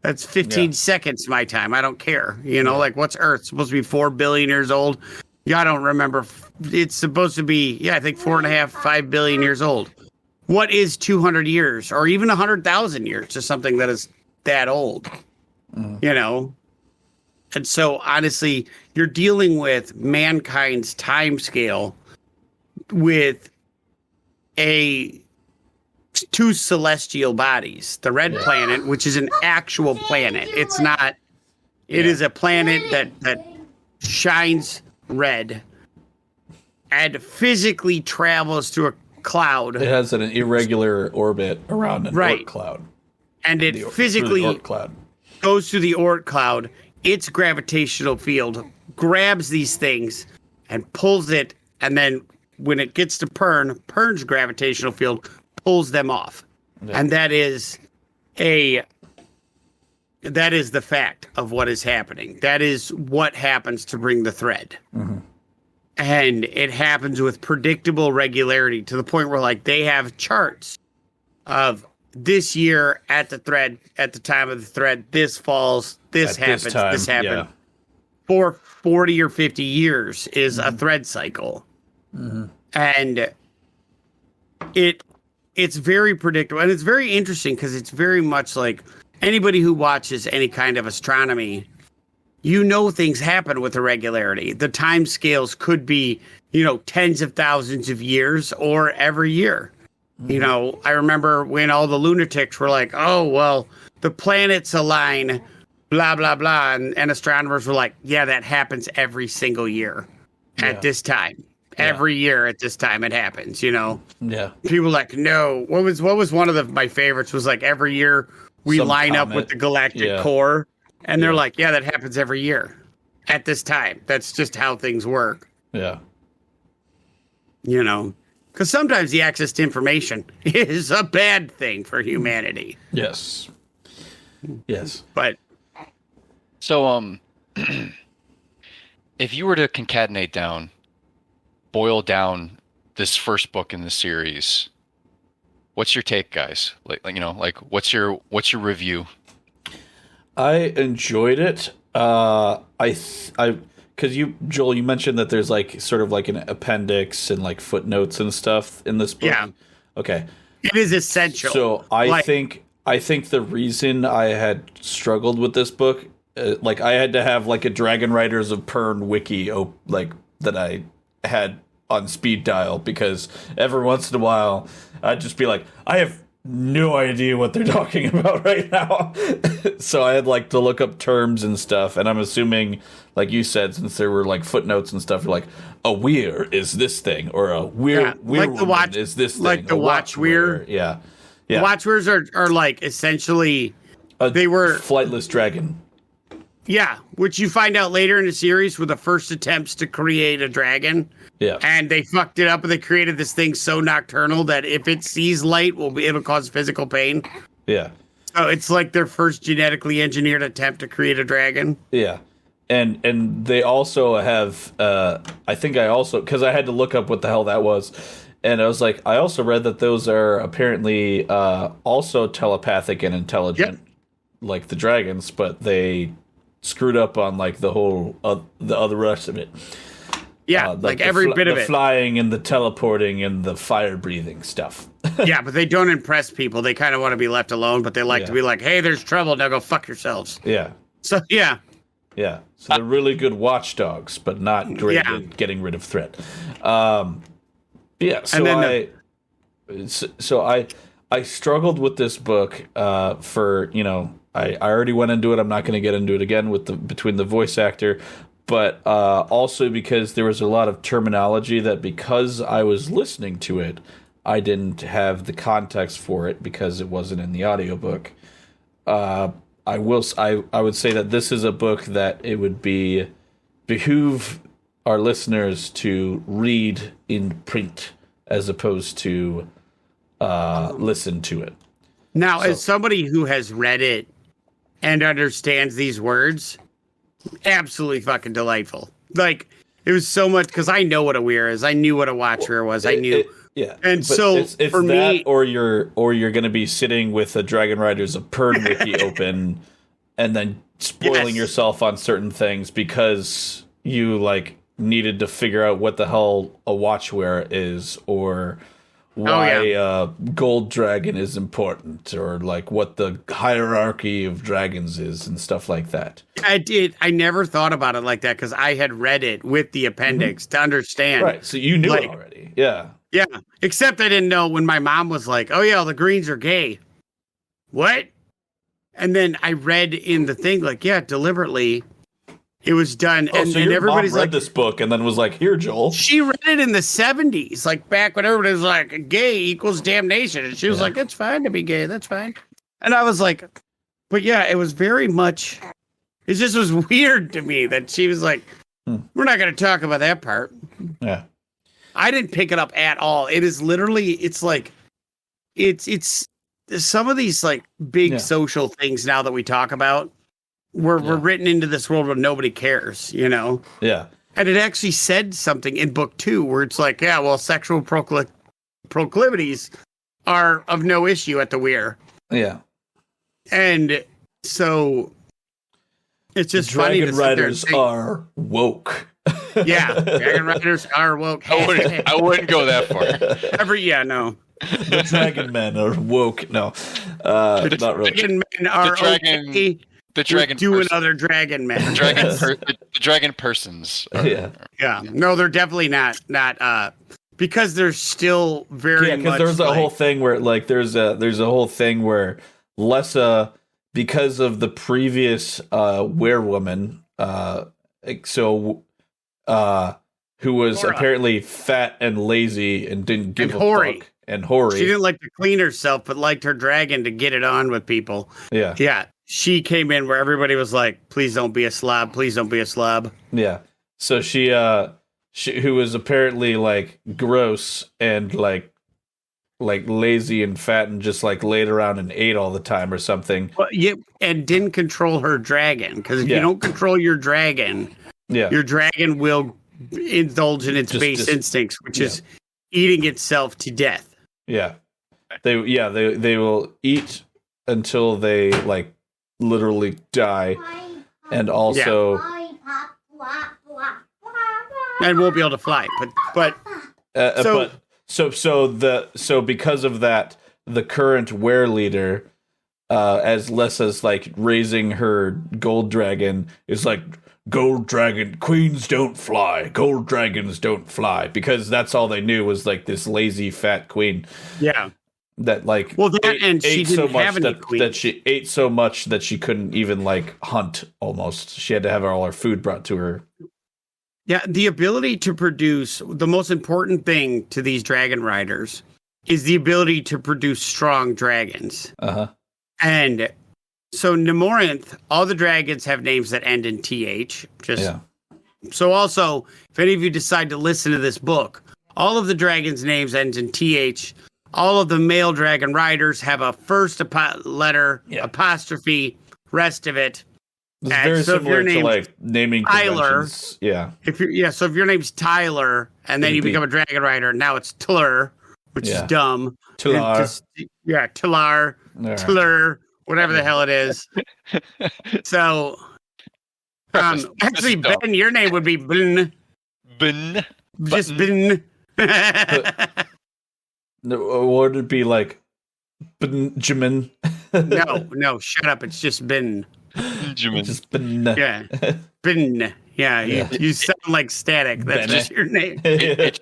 that's 15 seconds my time. I don't care. Like what's Earth? Supposed to be 4 billion years old? Yeah, I don't remember. It's supposed to be, I think 4.5, 5 billion years old. What is 200 years or even 100,000 years to something that is that old? And so honestly, you're dealing with mankind's time scale with two celestial bodies. The red planet, which is an actual planet. It's not, it is a planet that shines red and physically travels through a cloud. It has an irregular orbit around an Oort cloud. And it physically goes through the Oort cloud. Its gravitational field grabs these things and pulls it, and then when it gets to Pern's gravitational field pulls them off. Yeah. And that is the fact of what is happening. That is what happens to bring the thread. Mm-hmm. And it happens with predictable regularity to the point where like they have charts of this year at the time of the thread, this falls, this happens, this happened. Yeah. For 40 or 50 years is a thread cycle. Mm-hmm. And it's very predictable. And it's very interesting because it's very much like anybody who watches any kind of astronomy, things happen with irregularity. The time scales could be, tens of thousands of years or every year. Mm-hmm. I remember when all the lunatics were like, oh, well, the planets align, blah, blah, blah. And astronomers were like, yeah, that happens every single year at this time. Yeah. Every year at this time it happens, Yeah. People like, no. What was one of my favorites was like every year we line up with the galactic core. And they're like, yeah, that happens every year at this time. That's just how things work. Yeah. Because sometimes the access to information is a bad thing for humanity. Yes. Yes. But so, if you were to boil down this first book in the series, what's your take, guys? Like what's your review? I enjoyed it. Because Joel, you mentioned that there's like sort of like an appendix and like footnotes and stuff in this book. Yeah. Okay. It is essential. So I think the reason I had struggled with this book, like I had to have like a Dragonriders of Pern wiki, that I had on speed dial, because every once in a while I'd just be like, I have no idea what they're talking about right now. So I had like to look up terms and stuff, and I'm assuming, like you said, since there were like footnotes and stuff, you're like, a weir is this thing, or a weir like the watch is this thing, like the watch weir. Yeah. The watch weirs are like essentially they were flightless dragon. Yeah, which you find out later in the series were the first attempts to create a dragon. Yeah. And they fucked it up, and they created this thing so nocturnal that if it sees light, it'll cause physical pain. Yeah. So it's like their first genetically engineered attempt to create a dragon. Yeah. And they also have, because I had to look up what the hell that was. And I was like, I also read that those are apparently also telepathic and intelligent, like the dragons, but they screwed up on like the whole, the other rest of it. Yeah, like every bit of it. The flying and the teleporting and the fire breathing stuff. Yeah, but they don't impress people. They kind of want to be left alone, but they like to be like, hey, there's trouble. Now go fuck yourselves. Yeah. So, yeah. Yeah. So they're really good watchdogs, but not great at getting rid of threat. Yeah. So I struggled with this book for, I already went into it. I'm not going to get into it again between the voice actor, but also because there was a lot of terminology that because I was listening to it, I didn't have the context for it because it wasn't in the audiobook. I would say that this is a book that it would behoove our listeners to read in print as opposed to listen to it. Now, as somebody who has read it and understands these words, absolutely fucking delightful. Like, it was so much, because I know what a weir is. I knew what a watchweir was. I knew. Yeah. And but so it's for that, me, or you're going to be sitting with a Dragonriders of Pern wiki open and then spoiling yourself on certain things because you needed to figure out what the hell a watchweir is, or why gold dragon is important, or what the hierarchy of dragons is and stuff like that. I did. I never thought about it like that because I had read it with the appendix to understand. Right. So you knew it already. Yeah. Yeah. Except I didn't know when my mom was like, "Oh yeah, the greens are gay." What? And then I read in the thing deliberately it was done. Oh, so and your everybody's mom read this book and then was like, "Here, Joel." She read it in the 70s, back when everybody was like, gay equals damnation. And she was like, "It's fine to be gay. That's fine." And I was like, but yeah, it was very much, it just was weird to me that she was like, "We're not going to talk about that part." Yeah. I didn't pick it up at all. It is literally, it's some of these big social things now that we talk about were written into this world where nobody cares, Yeah. And it actually said something in book 2 where it's sexual proclivities are of no issue at the weir. Yeah. And so it's just funny to Dragonriders are woke. Yeah, Dragonriders are woke. I wouldn't go that far. No. The Dragon Men are woke. No, not really. Dragon Men are okay. The dragon doing other dragon men. The dragon persons. Yeah. No, they're definitely not because they're still very much. Because there's a whole thing where there's a whole thing where Lessa, because of the previous werewoman, who was Laura. apparently fat and lazy and didn't give a hoary. fuck, and hoary. She didn't like to clean herself, but liked her dragon to get it on with people. Yeah. Yeah. She came in where everybody was like, "Please don't be a slob. Please don't be a slob." Yeah. So she who was apparently gross and lazy and fat and just laid around and ate all the time or something. Well, and didn't control her dragon, because if you don't control your dragon, your dragon will indulge in its base instincts, which is eating itself to death. Yeah. They will eat until they literally die, and also and won't be able to fly. But so because of that, the current were leader, as Lessa's raising her gold dragon, is gold dragon queens don't fly, gold dragons don't fly, because that's all they knew was this lazy fat queen. Yeah. That she didn't have any queens. that she ate so much that she couldn't even hunt. Almost, she had to have all her food brought to her. Yeah, the ability to produce, the most important thing to these dragon riders is the ability to produce strong dragons. And so Nemorinth, all the dragons have names that end in TH. So also, if any of you decide to listen to this book, all of the dragons' names end in TH. All of the male dragon riders have a first letter, apostrophe, rest of it. It's very similar to naming Tyler. conventions. Yeah. So if your name's Tyler and then you become a dragon rider, now it's Tler, which is dumb. Tlar. Tler, whatever the hell it is. So, actually, Ben, your name would be Ben. Ben. Just Ben. Would it be Benjamin? No, shut up. It's just Ben. Benjamin. Just Ben. Yeah. Ben. Yeah, you sound like Static. That's just your name. It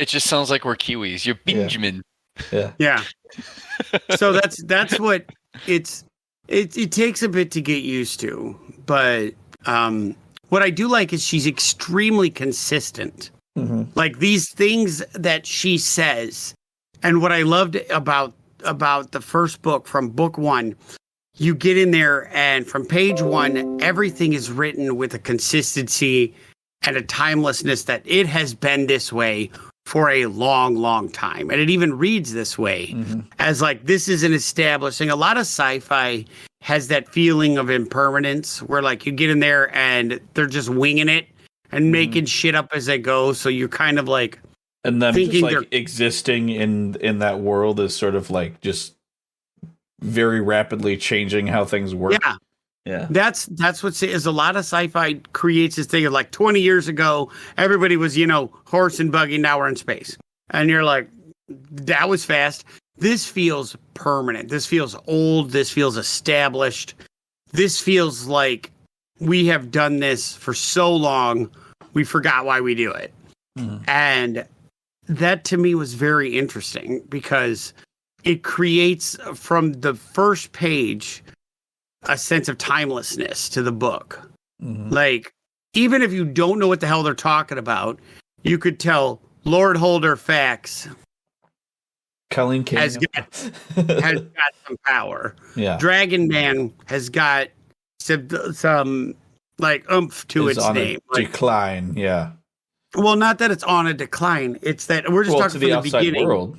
just sounds like we're Kiwis. You're Benjamin. Yeah. So that's what it takes a bit to get used to, but what I do like is she's extremely consistent. Mm-hmm. Like these things that she says, and what I loved about the first book, from book 1, you get in there and from page 1, everything is written with a consistency and a timelessness that it has been this way for a long, long time. And it even reads this way as like, this is an establishing. A lot of sci-fi has that feeling of impermanence where like you get in there and they're just winging it and making shit up as they go. So you're kind of like, and them thinking just like existing in that world is sort of like just very rapidly changing how things work. Yeah. That's what is a lot of sci-fi creates this thing of like 20 years ago, everybody was, horse and buggy. Now we're in space. And you're like, that was fast. This feels permanent. This feels old. This feels established. This feels like we have done this for so long. We forgot why we do it. And that to me was very interesting because it creates from the first page a sense of timelessness to the book. Like, even if you don't know what the hell they're talking about, you could tell Lord Holder Fax Colleen King has got some power. Yeah. Dragon Man has got some like oomph to its name. Decline, yeah. Well, not that it's on a decline. It's that we're just talking to the from outside beginning. world.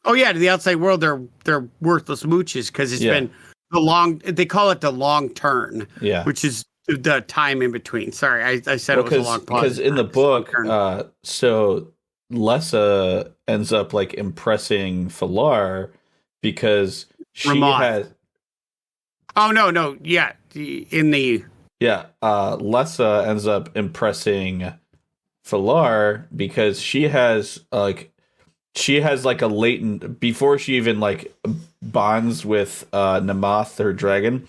Oh yeah, to the outside world, they're worthless mooches because it's been the long. They call it the long turn. Yeah, which is the time in between. Sorry, I said it was a long pause. Because in the book, so Lessa ends up like impressing Falar because she has. Oh no, yeah, Lessa ends up impressing Falar because she has like a latent, before she even like bonds with Namath, her dragon,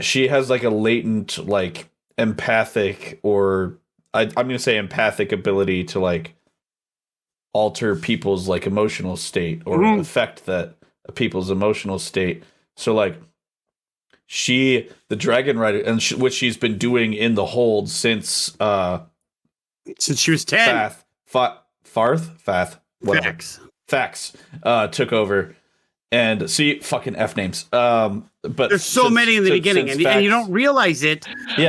she has like a latent like empathic, or I'm gonna say empathic ability to like alter people's like emotional state or affect that people's emotional state. So like the Dragon Rider, and which she's been doing in the hold since she was 10. Fax took over, and see, fucking F names. But there's so many in the beginning, and you don't realize it,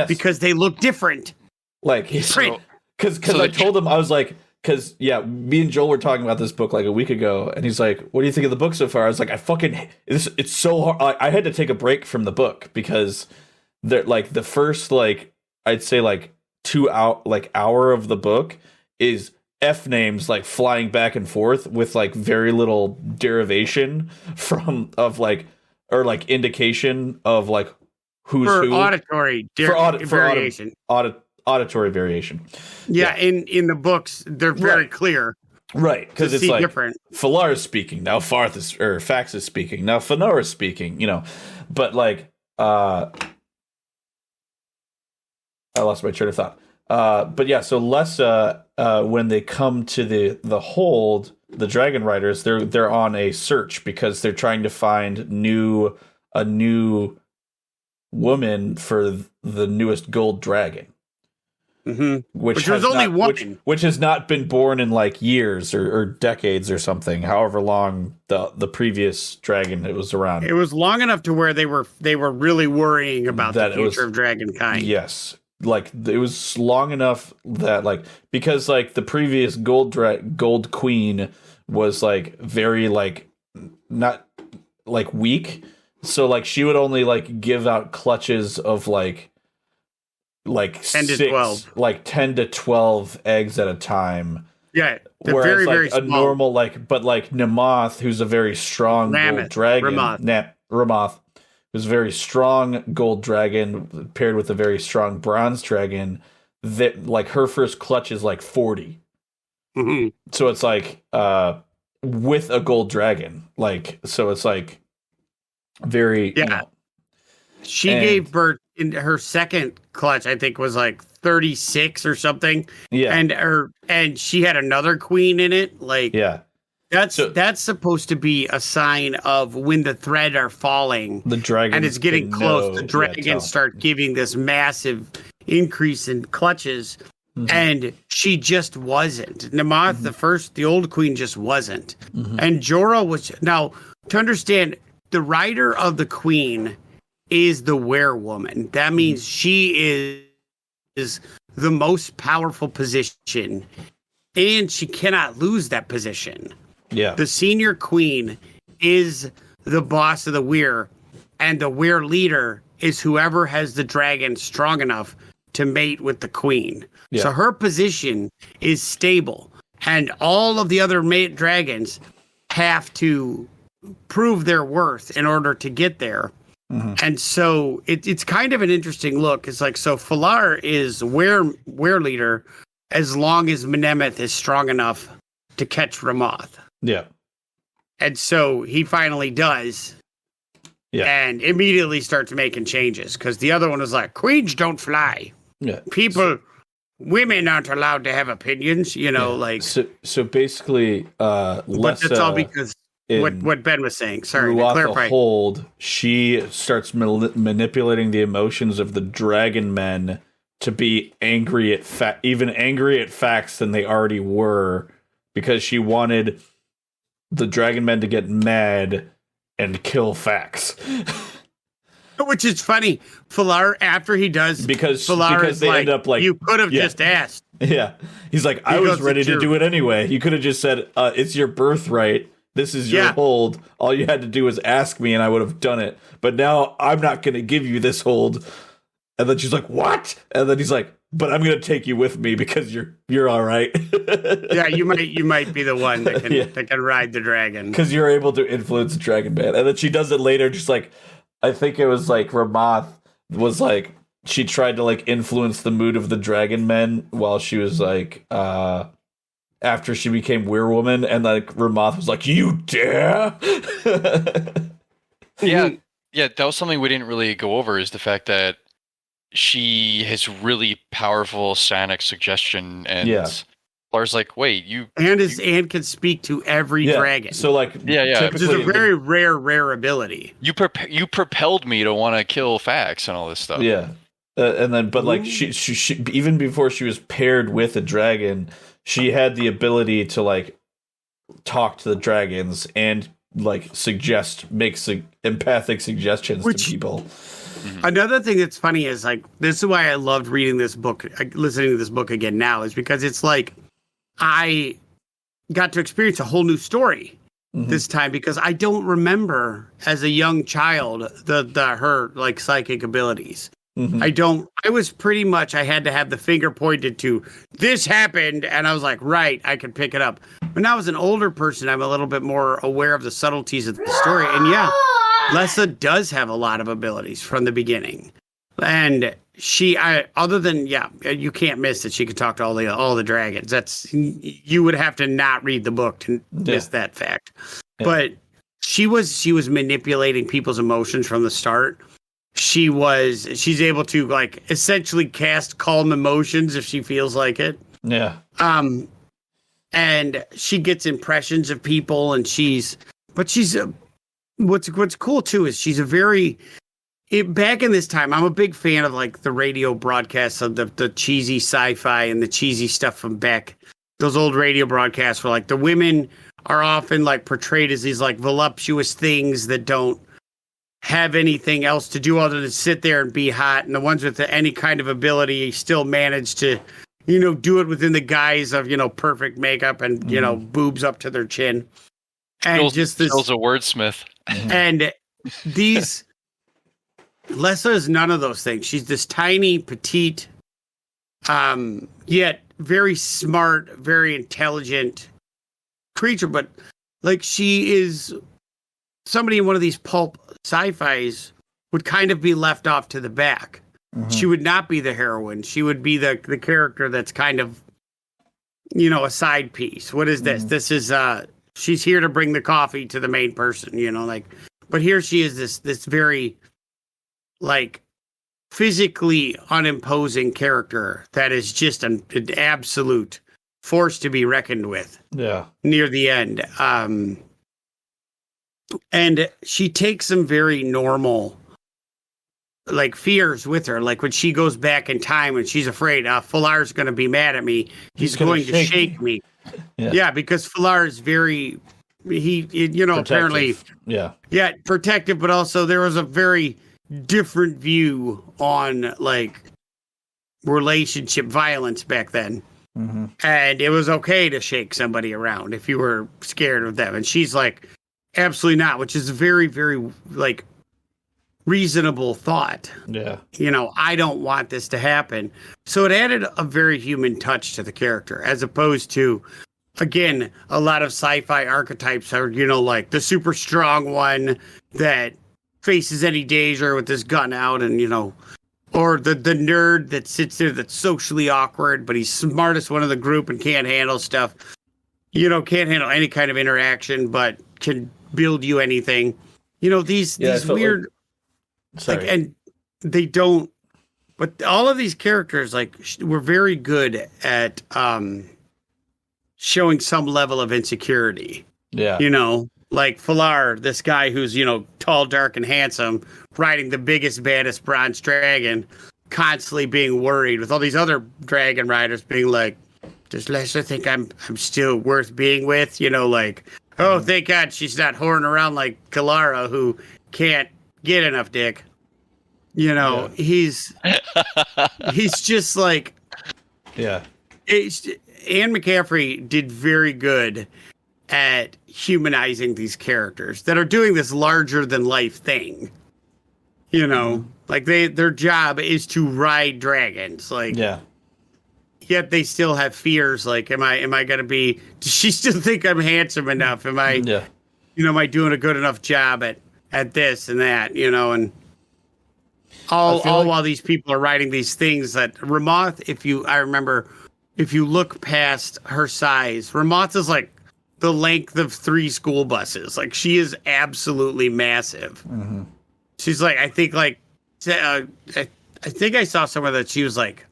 because they look different. Like, because I told him, I was like, because me and Joel were talking about this book like a week ago, and he's like, "What do you think of the book so far?" I was like, it's so hard. I had to take a break from the book because like the first like I'd say like 2 hour of the book is F names like flying back and forth with like very little derivation or indication of like who's for who. Auditory variation. Auditory variation. Yeah, in the books they're very clear. Right, because it's like different. Falar is speaking now, Fax is speaking now, Fëanor is speaking. But like I lost my train of thought. But yeah, so Lessa, when they come to the hold, the Dragon Riders, they're on a search because they're trying to find a new woman for the newest gold dragon. Which was only one, which has not been born in like years or decades or something. However long the previous dragon it was around. It was long enough to where they were really worrying about the future of dragonkind. Yes. Like it was long enough that like, because like the previous gold queen was like very like not like weak, so like she would only like give out clutches of like 10 to 12 eggs at a time. Yeah, whereas very, like very a normal but like Namath, who's a very strong gold dragon, Ramoth, who's a very strong gold dragon paired with a very strong bronze dragon, that like her first clutch is like 40. So it's like with a gold dragon, like, so it's like very She gave birth in her second clutch, I think was like 36 or something. Yeah. And she had another queen in it. Like, yeah. That's supposed to be a sign of when the thread are falling. The dragon and it's getting close. The dragons start giving this massive increase in clutches. Mm-hmm. And she just wasn't. Namath, the old queen, just wasn't. Mm-hmm. And Jorah was. Now, to understand, the rider of the queen is the werewoman. That means she is the most powerful position, and she cannot lose that position. Yeah. The senior queen is the boss of the weir, and the weir leader is whoever has the dragon strong enough to mate with the queen. Yeah. So her position is stable, and all of the other dragons have to prove their worth in order to get there. Mm-hmm. And so it's kind of an interesting look. It's like, so Falar is weir leader as long as Menemeth is strong enough to catch Ramoth. Yeah. And so he finally does. Yeah. And immediately starts making changes, because the other one was like, queens don't fly. Yeah. Women aren't allowed to have opinions, like. So basically, Lessa. But that's all because what Ben was saying. Sorry, to clarify. Hold, she starts manipulating the emotions of the dragon men to be angry at even angry at facts than they already were, because she wanted the dragon men to get mad and kill facts. Which is funny. Falar, after he does, because they end up like, you could have just asked. Yeah, he's like, I was ready to do it anyway. You could have just said, "It's your birthright. This is your hold. All you had to do was ask me, and I would have done it. But now I'm not going to give you this hold." And then she's like, "What?" And then he's like, "But I'm going to take you with me because you're all right." Yeah, you might be the one that can ride the dragon, because you're able to influence the dragon man. And then she does it later, just like, I think it was like Ramoth was like, she tried to like influence the mood of the dragon men while she was like, after she became werewoman, and like Ramoth was like, "You dare?" Yeah, that was something we didn't really go over, is the fact that she has really powerful psionic suggestion, and Lars like, wait, and can speak to every dragon. So like, which is a very rare ability. You propelled me to want to kill Fax and all this stuff. Yeah, and then but like she even before she was paired with a dragon, she had the ability to like talk to the dragons and like make empathic suggestions to people. Another thing that's funny is like, this is why I loved reading this book, listening to this book again now, is because it's like I got to experience a whole new story this time, because I don't remember as a young child her like psychic abilities. I was pretty much, I had to have the finger pointed to, this happened, and I was like, right, I could pick it up. But now as an older person, I'm a little bit more aware of the subtleties of the story. And yeah, Lessa does have a lot of abilities from the beginning. And other than, you can't miss that she could talk to all the dragons. You would have to not read the book to miss that fact. Yeah. But she was manipulating people's emotions from the start. She's able to like essentially cast calm emotions if she feels like it. Yeah. And she gets impressions of people, and what's cool too is she's back in this time, I'm a big fan of like the radio broadcasts of the cheesy sci-fi and the cheesy stuff from back. Those old radio broadcasts where like the women are often like portrayed as these like voluptuous things that don't have anything else to do other than sit there and be hot, and the ones with any kind of ability still manage to, do it within the guise of, perfect makeup and, boobs up to their chin. And just this Bill's a wordsmith. And these Lessa is none of those things. She's this tiny, petite, yet very smart, very intelligent creature. But like, she is somebody in one of these pulp sci-fis would kind of be left off to the back. She would not be the heroine. She would be the character that's kind of, a side piece. What is this? This is she's here to bring the coffee to the main person, like. But here she is, this very like physically unimposing character that is just an absolute force to be reckoned with. Yeah. Near the end. And she takes some very normal like fears with her. Like when she goes back in time and she's afraid Falar's going to be mad at me. He's going to shake me. Yeah, because Falar is very, protective. Apparently. Yeah, protective, but also there was a very different view on like relationship violence back then. Mm-hmm. And it was okay to shake somebody around if you were scared of them. And she's like, absolutely not, which is a very, very like reasonable thought. Yeah. I don't want this to happen. So it added a very human touch to the character, as opposed to, again, a lot of sci-fi archetypes are, like the super strong one that faces any danger with his gun out and, or the nerd that sits there that's socially awkward, but he's smartest one of the group and can't handle stuff. Can't handle any kind of interaction, but can build you anything. These weird... Sorry. and they don't... But all of these characters, were very good at showing some level of insecurity. Yeah. Like Falar, this guy who's, tall, dark, and handsome, riding the biggest, baddest bronze dragon, constantly being worried with all these other dragon riders being like, does Lester think I'm still worth being with? Oh, thank God she's not whoring around like Kalara, who can't get enough dick. He's just like... Yeah. Anne McCaffery did very good at humanizing these characters that are doing this larger than life thing. Like their job is to ride dragons. Yet they still have fears. Like, am I going to be, does she still think I'm handsome enough? Am I, am I doing a good enough job at this and that, and all while these people are writing these things that Ramoth, if you look past her size, Ramoth is like the length of 3 school buses. Like, she is absolutely massive. Mm-hmm. She's like, I think I saw somewhere that she was like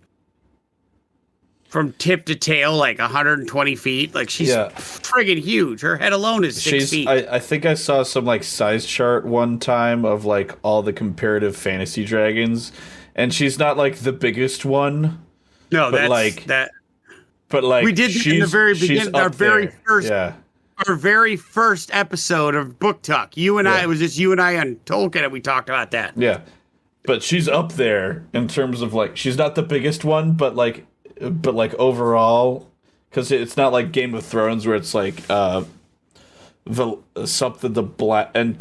from tip to tail, like 120 feet. Like, she's friggin' huge. Her head alone is 6 feet. I think I saw some like size chart one time of like all the comparative fantasy dragons, and she's not like the biggest one. No, but that's like that. But like, we did in the very beginning, our very first episode of Book Talk. I, it was just you and I and Tolkien, and we talked about that. Yeah, but she's up there in terms of like, she's not the biggest one, but like overall, because it's not like Game of Thrones where it's like the black and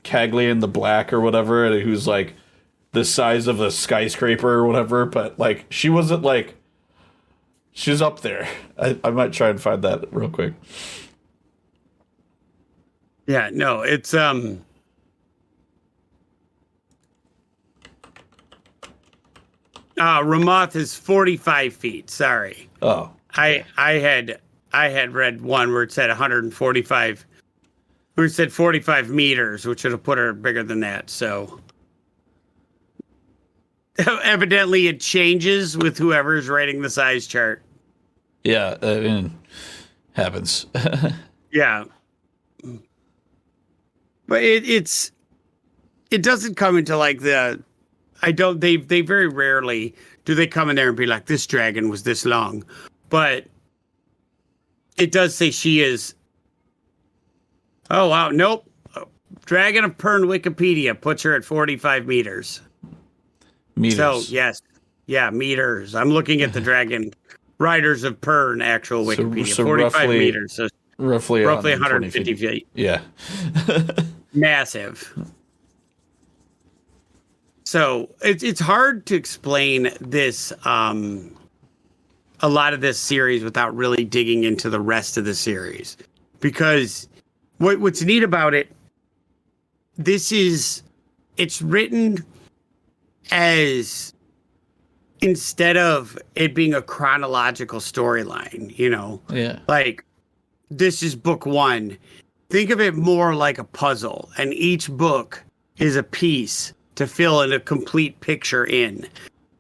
Caglian the Black or whatever, who's like the size of a skyscraper or whatever. But like, she wasn't like. She's up there. I might try and find that real quick. Yeah, no, it's Ramoth is 45 feet. Sorry. Oh. I had read one where it said 145. Where it said 45 meters, which would have put her bigger than that. So evidently it changes with whoever's writing the size chart. Yeah, I mean, happens. Yeah. But it doesn't come into like they very rarely do they come in there and be like, this dragon was this long. But it does say she is. Oh, wow. Nope. Dragon of Pern Wikipedia puts her at 45 meters. So, yes. Yeah, meters. I'm looking at the Dragonriders of Pern actual Wikipedia. So 45 roughly, meters. So roughly 150 feet. Yeah. Massive. So it's hard to explain this, a lot of this series without really digging into the rest of the series. Because what's neat about it, it's written as, instead of it being a chronological storyline, like this is book 1. Think of it more like a puzzle, and each book is a piece to fill in a complete picture in.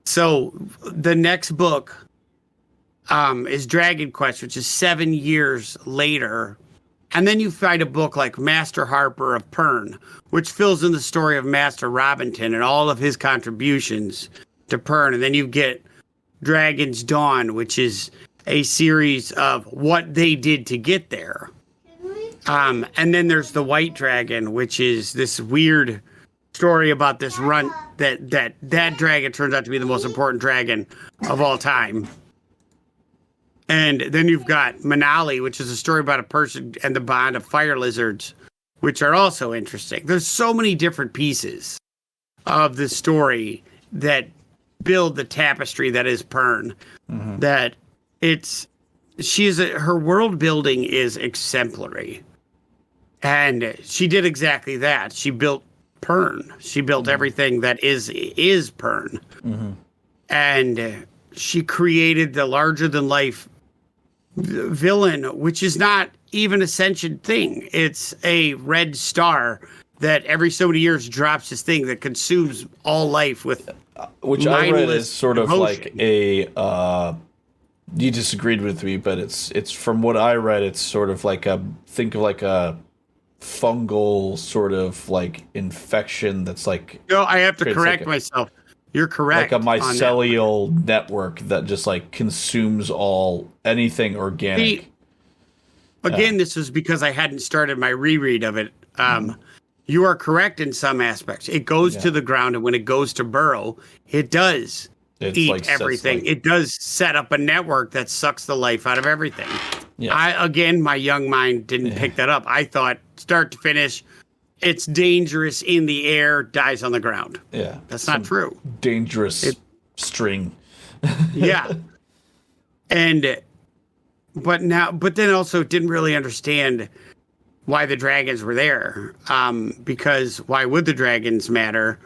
So the next book is Dragon Quest, which is 7 years later. And then you find a book like Master Harper of Pern, which fills in the story of Master Robinson and all of his contributions to Pern. And then you get Dragon's Dawn, which is a series of what they did to get there. And then there's the White Dragon, which is this weird story about this runt that dragon turns out to be the most important dragon of all time. And then you've got Manali, which is a story about a person and the bond of fire lizards, which are also interesting. There's so many different pieces of the story that build the tapestry that is Pern, that her world building is exemplary. And she did exactly that. She built Pern. She built everything that is Pern. And she created the larger than life villain, which is not even a sentient thing. It's a red star that every so many years drops this thing that consumes all life with which I read is sort of like a you disagreed with me, but it's from what I read, it's sort of like think of like a fungal sort of like infection that's like... No, I have to correct myself. You're correct. Like a mycelial network that just like consumes anything organic. See, again, this was because I hadn't started my reread of it. You are correct in some aspects. It goes to the ground, and when it goes to burrow, it does eat everything. It does set up a network that sucks the life out of everything. Yeah. My young mind didn't pick that up. I thought, start to finish, it's dangerous in the air, dies on the ground. Yeah. That's not true. Dangerous string. Yeah. But then also didn't really understand why the dragons were there. Because why would the dragons matter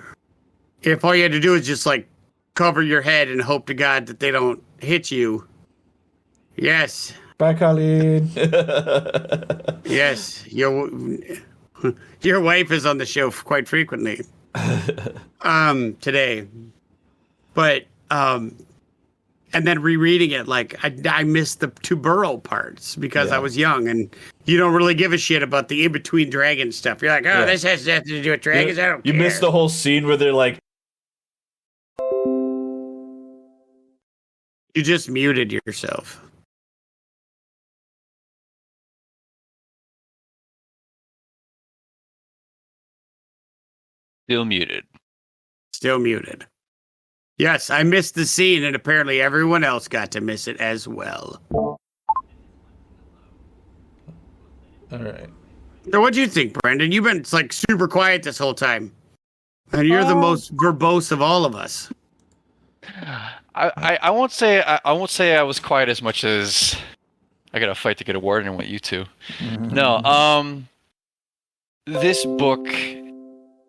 if all you had to do is just like cover your head and hope to God that they don't hit you? Yes. Bye, Colleen. Yes. Your wife is on the show quite frequently today. But and then rereading it, like I missed the two burrow parts because I was young, and you don't really give a shit about the in-between dragon stuff. You're like, this has nothing to do with dragons. I don't care. You missed the whole scene where they're like... You just muted yourself. Still muted. Still muted. Yes, I missed the scene, and apparently everyone else got to miss it as well. All right. So what do you think, Brendan? You've been like super quiet this whole time, and you're the most verbose of all of us. I won't say I was quiet as much as I got to fight to get a word in. I want you to. No. This book,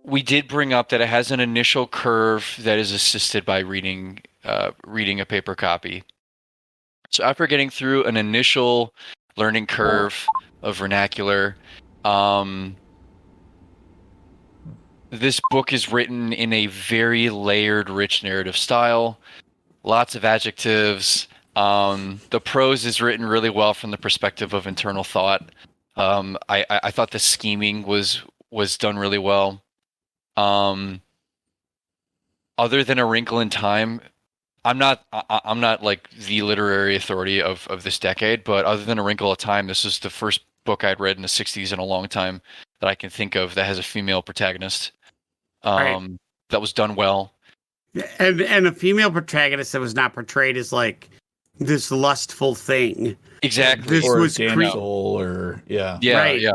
we did bring up that it has an initial curve that is assisted by reading a paper copy. So after getting through an initial learning curve of vernacular, this book is written in a very layered, rich narrative style. Lots of adjectives. The prose is written really well from the perspective of internal thought. I thought the scheming was done really well. Other than A Wrinkle in Time, I'm not like the literary authority of this decade, but other than A Wrinkle in Time, this is the first book I'd read in the 60s in a long time that I can think of that has a female protagonist. That was done well. And a female protagonist that was not portrayed as like this lustful thing. Exactly. This or was damsel or Yeah.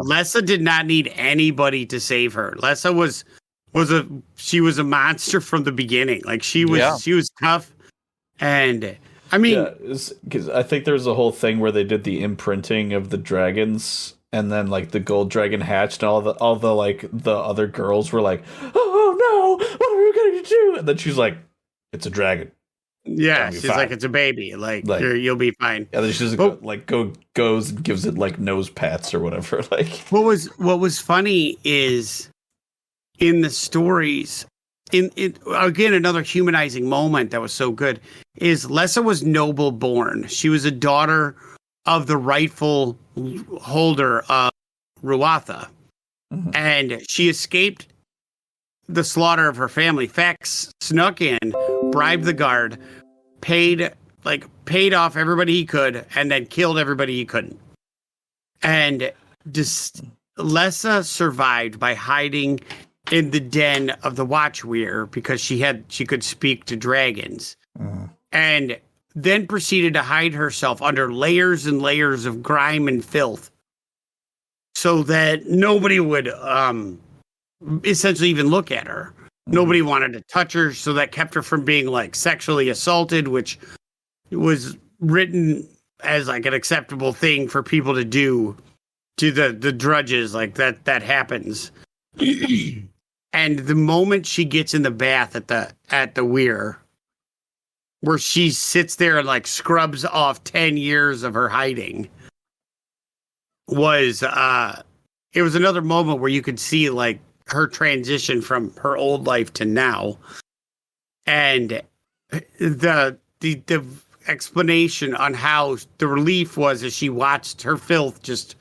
Lessa did not need anybody to save her. Lessa was a monster from the beginning. Like she was tough. And I mean, because I think there was a whole thing where they did the imprinting of the dragons, and then like the gold dragon hatched, and all the like the other girls were like, "Oh no, what are we going to do?" And then she's like, "It's a dragon." Yeah, she's like, "It's a baby. Like you'll be fine." Yeah, then she's goes and gives it like nose pats or whatever. Like what was funny is in the stories, again, another humanizing moment that was so good is Lessa was noble born. She was a daughter of the rightful holder of Ruatha, and she escaped the slaughter of her family. Fax snuck in, bribed the guard, paid off everybody he could, and then killed everybody he couldn't. And Lessa survived by hiding in the den of the Watchweir because she could speak to dragons, and then proceeded to hide herself under layers and layers of grime and filth, so that nobody would essentially even look at her. Nobody wanted to touch her, so that kept her from being like sexually assaulted, which was written as like an acceptable thing for people to do to the drudges. Like that happens. And the moment she gets in the bath at the weir, where she sits there and like scrubs off 10 years of her hiding, was it was another moment where you could see like her transition from her old life to now, and the explanation on how the relief was as she watched her filth just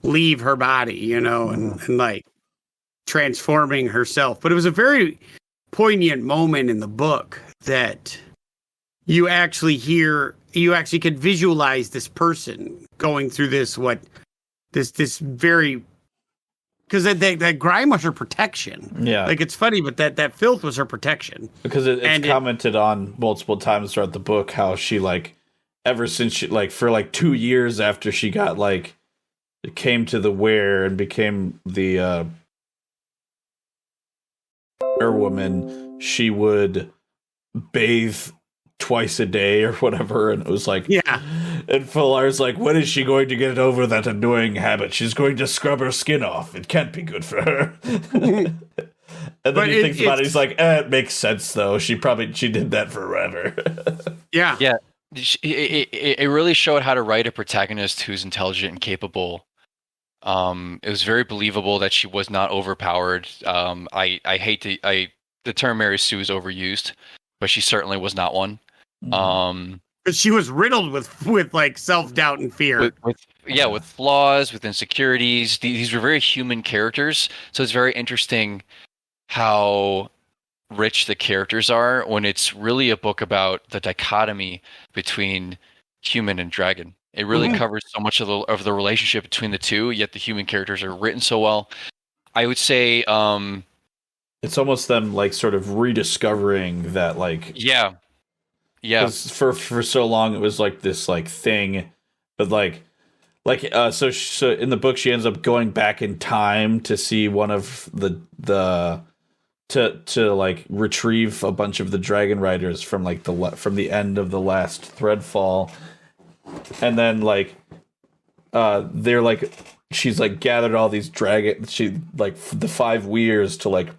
leave her body, and like transforming herself. But it was a very poignant moment in the book that you actually could visualize this person going through this very, because that grime was her protection. Yeah, like it's funny, but that filth was her protection. Because it's commented on multiple times throughout the book how she like ever since she like for like 2 years after she got like came to the weir and became the woman, she would bathe twice a day or whatever, and it was like, yeah. And Fular's like, when is she going to get over that annoying habit? She's going to scrub her skin off. It can't be good for her. And then he thinks about it. He's like, it makes sense though. She did that forever. Yeah. It really showed how to write a protagonist who's intelligent and capable. It was very believable that she was not overpowered. The term Mary Sue is overused, but she certainly was not one. But she was riddled with like self-doubt and fear. With flaws, with insecurities. These were very human characters. So it's very interesting how rich the characters are when it's really a book about the dichotomy between human and dragon. It really covers so much of the relationship between the two, yet the human characters are written so well. I would say it's almost them like sort of rediscovering that like yeah. 'Cause for so long it was like this like thing, but so in the book she ends up going back in time to see one of the to like retrieve a bunch of the Dragonriders from like from the end of the last Threadfall. And then like they're like she's like gathered all these she like the 5 weirs to like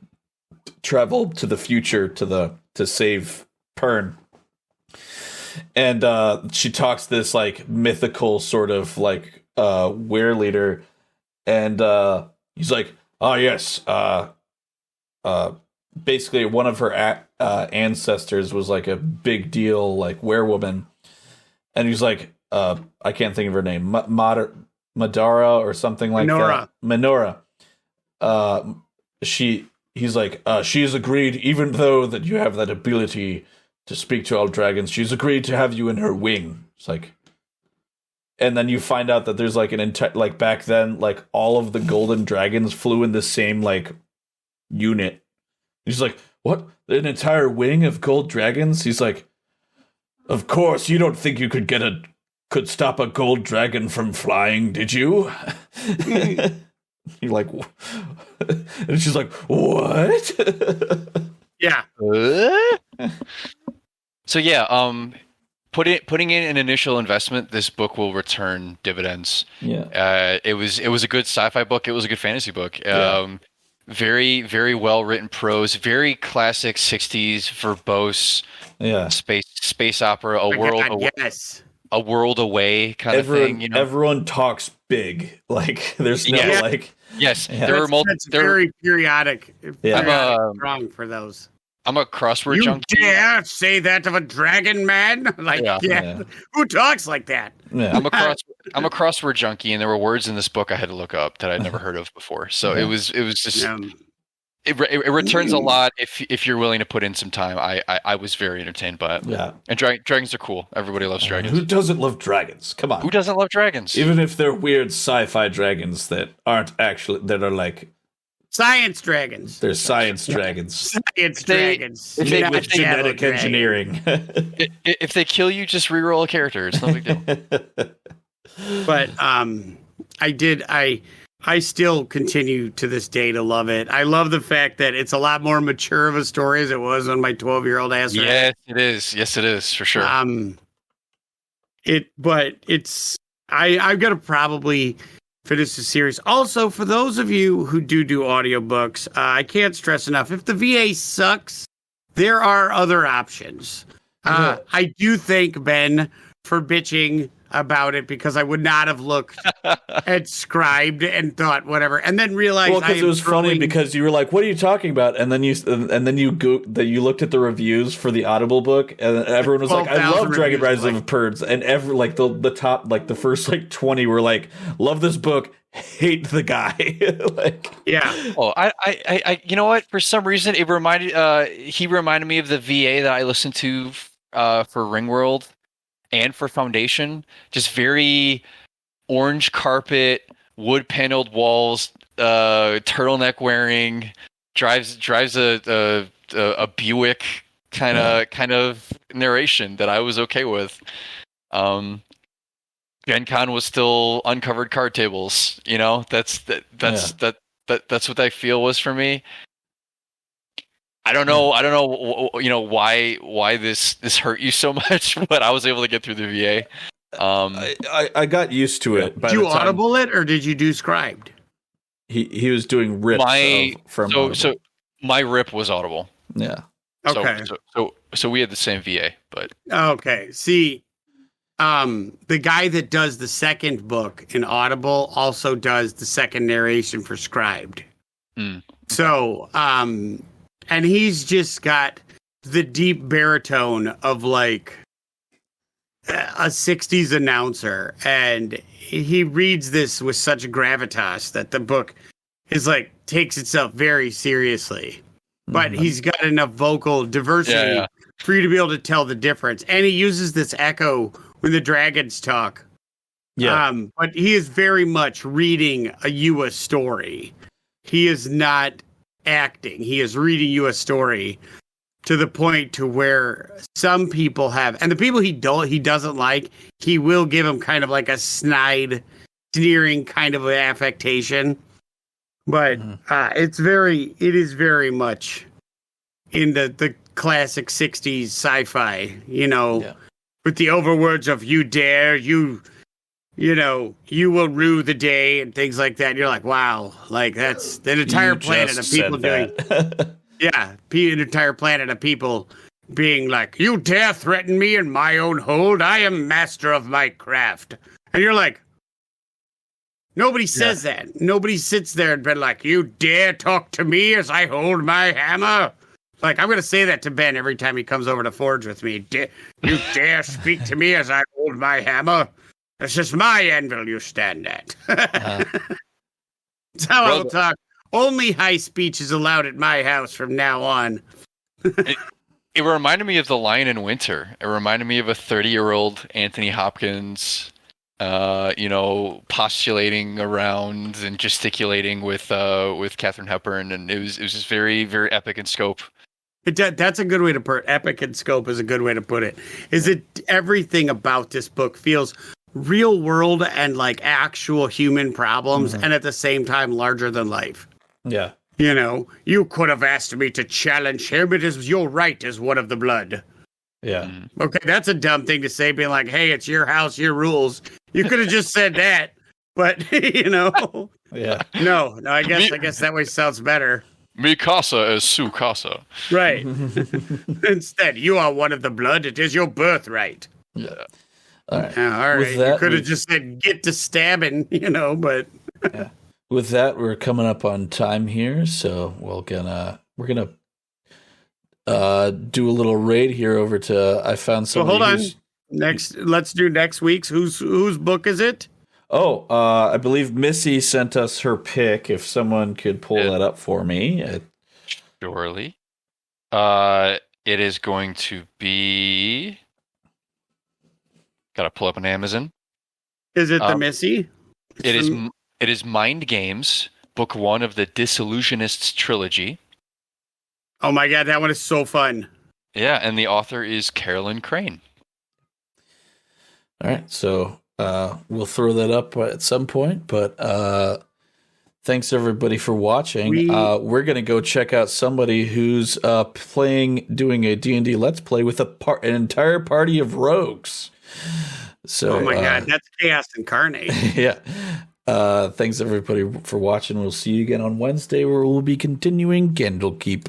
travel to the future to save Pern. And she talks to this like mythical sort of like weir leader, and he's like, oh yes, basically one of her ancestors was like a big deal like werewoman. And he's like, I can't think of her name, Madara or something like that. Minora. He's like, she has agreed, even though that you have that ability to speak to all dragons, she's agreed to have you in her wing. It's like, and then you find out that there's like an entire, like back then, like all of the golden dragons flew in the same like unit. He's like, what? An entire wing of gold dragons? He's like, of course, you don't think you could stop a gold dragon from flying, did you? You're like, and she's like, what? Yeah. So yeah, putting in an initial investment, this book will return dividends. Yeah. It was a good sci-fi book. It was a good fantasy book. Very, very well written prose. Very classic '60s verbose. Yeah. Space opera. A world away kind of thing. You know? Everyone talks big. Like there's no like. Yes, yeah. That's very periodic. Yeah. Wrong for those. I'm a crossword You junkie. dare say that of a dragon man? Like, Yeah. who talks like that? Yeah. I'm a crossword junkie, and there were words in this book I had to look up that I'd never heard of before. So it was just it returns a lot if you're willing to put in some time. I was very entertained by it. Yeah. And dragons are cool. Everybody loves dragons. Who doesn't love dragons? Come on. Who doesn't love dragons? Even if they're weird sci-fi dragons that aren't actually, that are like science dragons. they're science dragons. Science dragons. Made Not with genetic shadow engineering. If they kill you, just reroll a character. It's no big deal. But I still continue to this day to love it. I love the fact that it's a lot more mature of a story as it was when my 12-year-old asked me. Yes, it is. Yes, it is for sure. I've got to probably finish the series. Also, for those of you who do audiobooks, I can't stress enough, if the VA sucks, there are other options. I do thank Ben for bitching about it because I would not have looked at Scribed and thought whatever, and then realized. Well, because it was funny because you were like, "What are you talking about?" And then you looked at the reviews for the Audible book, and everyone was like, "I love Dragonriders of Pern," and the top the first 20 were like, "Love this book, hate the guy." Yeah. Oh, I you know what? For some reason, he reminded me of the VA that I listened to for Ringworld. And for Foundation, just very orange carpet, wood paneled walls, turtleneck wearing, drives a Buick kind of narration that I was okay with. Gen Con was still uncovered card tables. That's what I feel was for me. I don't know, why this hurt you so much, but I was able to get through the VA. I got used to it. Did you Audible it, or did you do Scribed? He was doing rips from Audible. So my rip was Audible. Yeah. Okay. So we had the same VA, but okay. See, the guy that does the second book in Audible also does the second narration for Scribed. So, and he's just got the deep baritone of like a 60s announcer. And he reads this with such gravitas that the book is takes itself very seriously. But he's got enough vocal diversity for you to be able to tell the difference. And he uses this echo when the dragons talk. Yeah. But he is very much reading a story. He is not acting. He is reading you a story to the point to where some people have, and the people he doesn't like, he will give them kind of like a snide, sneering kind of affectation. But it is very much in the classic 60s sci-fi, with the overwords of "you dare, you will rue the day" and things like that. And you're like, wow, that's an entire planet of people doing. Yeah, an entire planet of people being like, "You dare threaten me in my own hold? I am master of my craft." And you're like, nobody says that. Nobody sits there and been like, "You dare talk to me as I hold my hammer?" I'm going to say that to Ben every time he comes over to forge with me. "You dare speak to me as I hold my hammer? This is my anvil you stand at." That's how I'll talk. Only high speech is allowed at my house from now on. It reminded me of The Lion in Winter. It reminded me of a 30-year-old Anthony Hopkins, postulating around and gesticulating with Katharine Hepburn, and it was just very, very epic in scope. That's a good way to put it. Epic in scope is a good way to put it. Everything about this book feels real world and actual human problems, and at the same time larger than life. Yeah. You could have asked me to challenge him. It is your right as one of the blood. Yeah. Okay, that's a dumb thing to say, being like, "Hey, it's your house, your rules." You could have just said that, but Yeah. No, I guess that way sounds better. Mi casa es su casa. Right. Instead, you are one of the blood. It is your birthright. Yeah. All right. All right. You could have just said, "Get to stabbing," but. Yeah. With that, we're coming up on time here, so we're gonna do a little raid here over to. I found So somebody. hold on. Let's do next week's. Whose book is it? Oh, I believe Missy sent us her pick. If someone could pull that up for me. Surely. It is going to be. Got to pull up on Amazon. Is it the Missy? It is Mind Games, book 1 of the Disillusionists trilogy. Oh my god, that one is so fun. Yeah, and the author is Carolyn Crane. All right, so we'll throw that up at some point, but thanks everybody for watching. We're going to go check out somebody who's doing a D&D Let's Play with an entire party of rogues. So, oh my god, that's chaos incarnate. Yeah. Thanks everybody for watching. We'll see you again on Wednesday where we'll be continuing Candlekeep.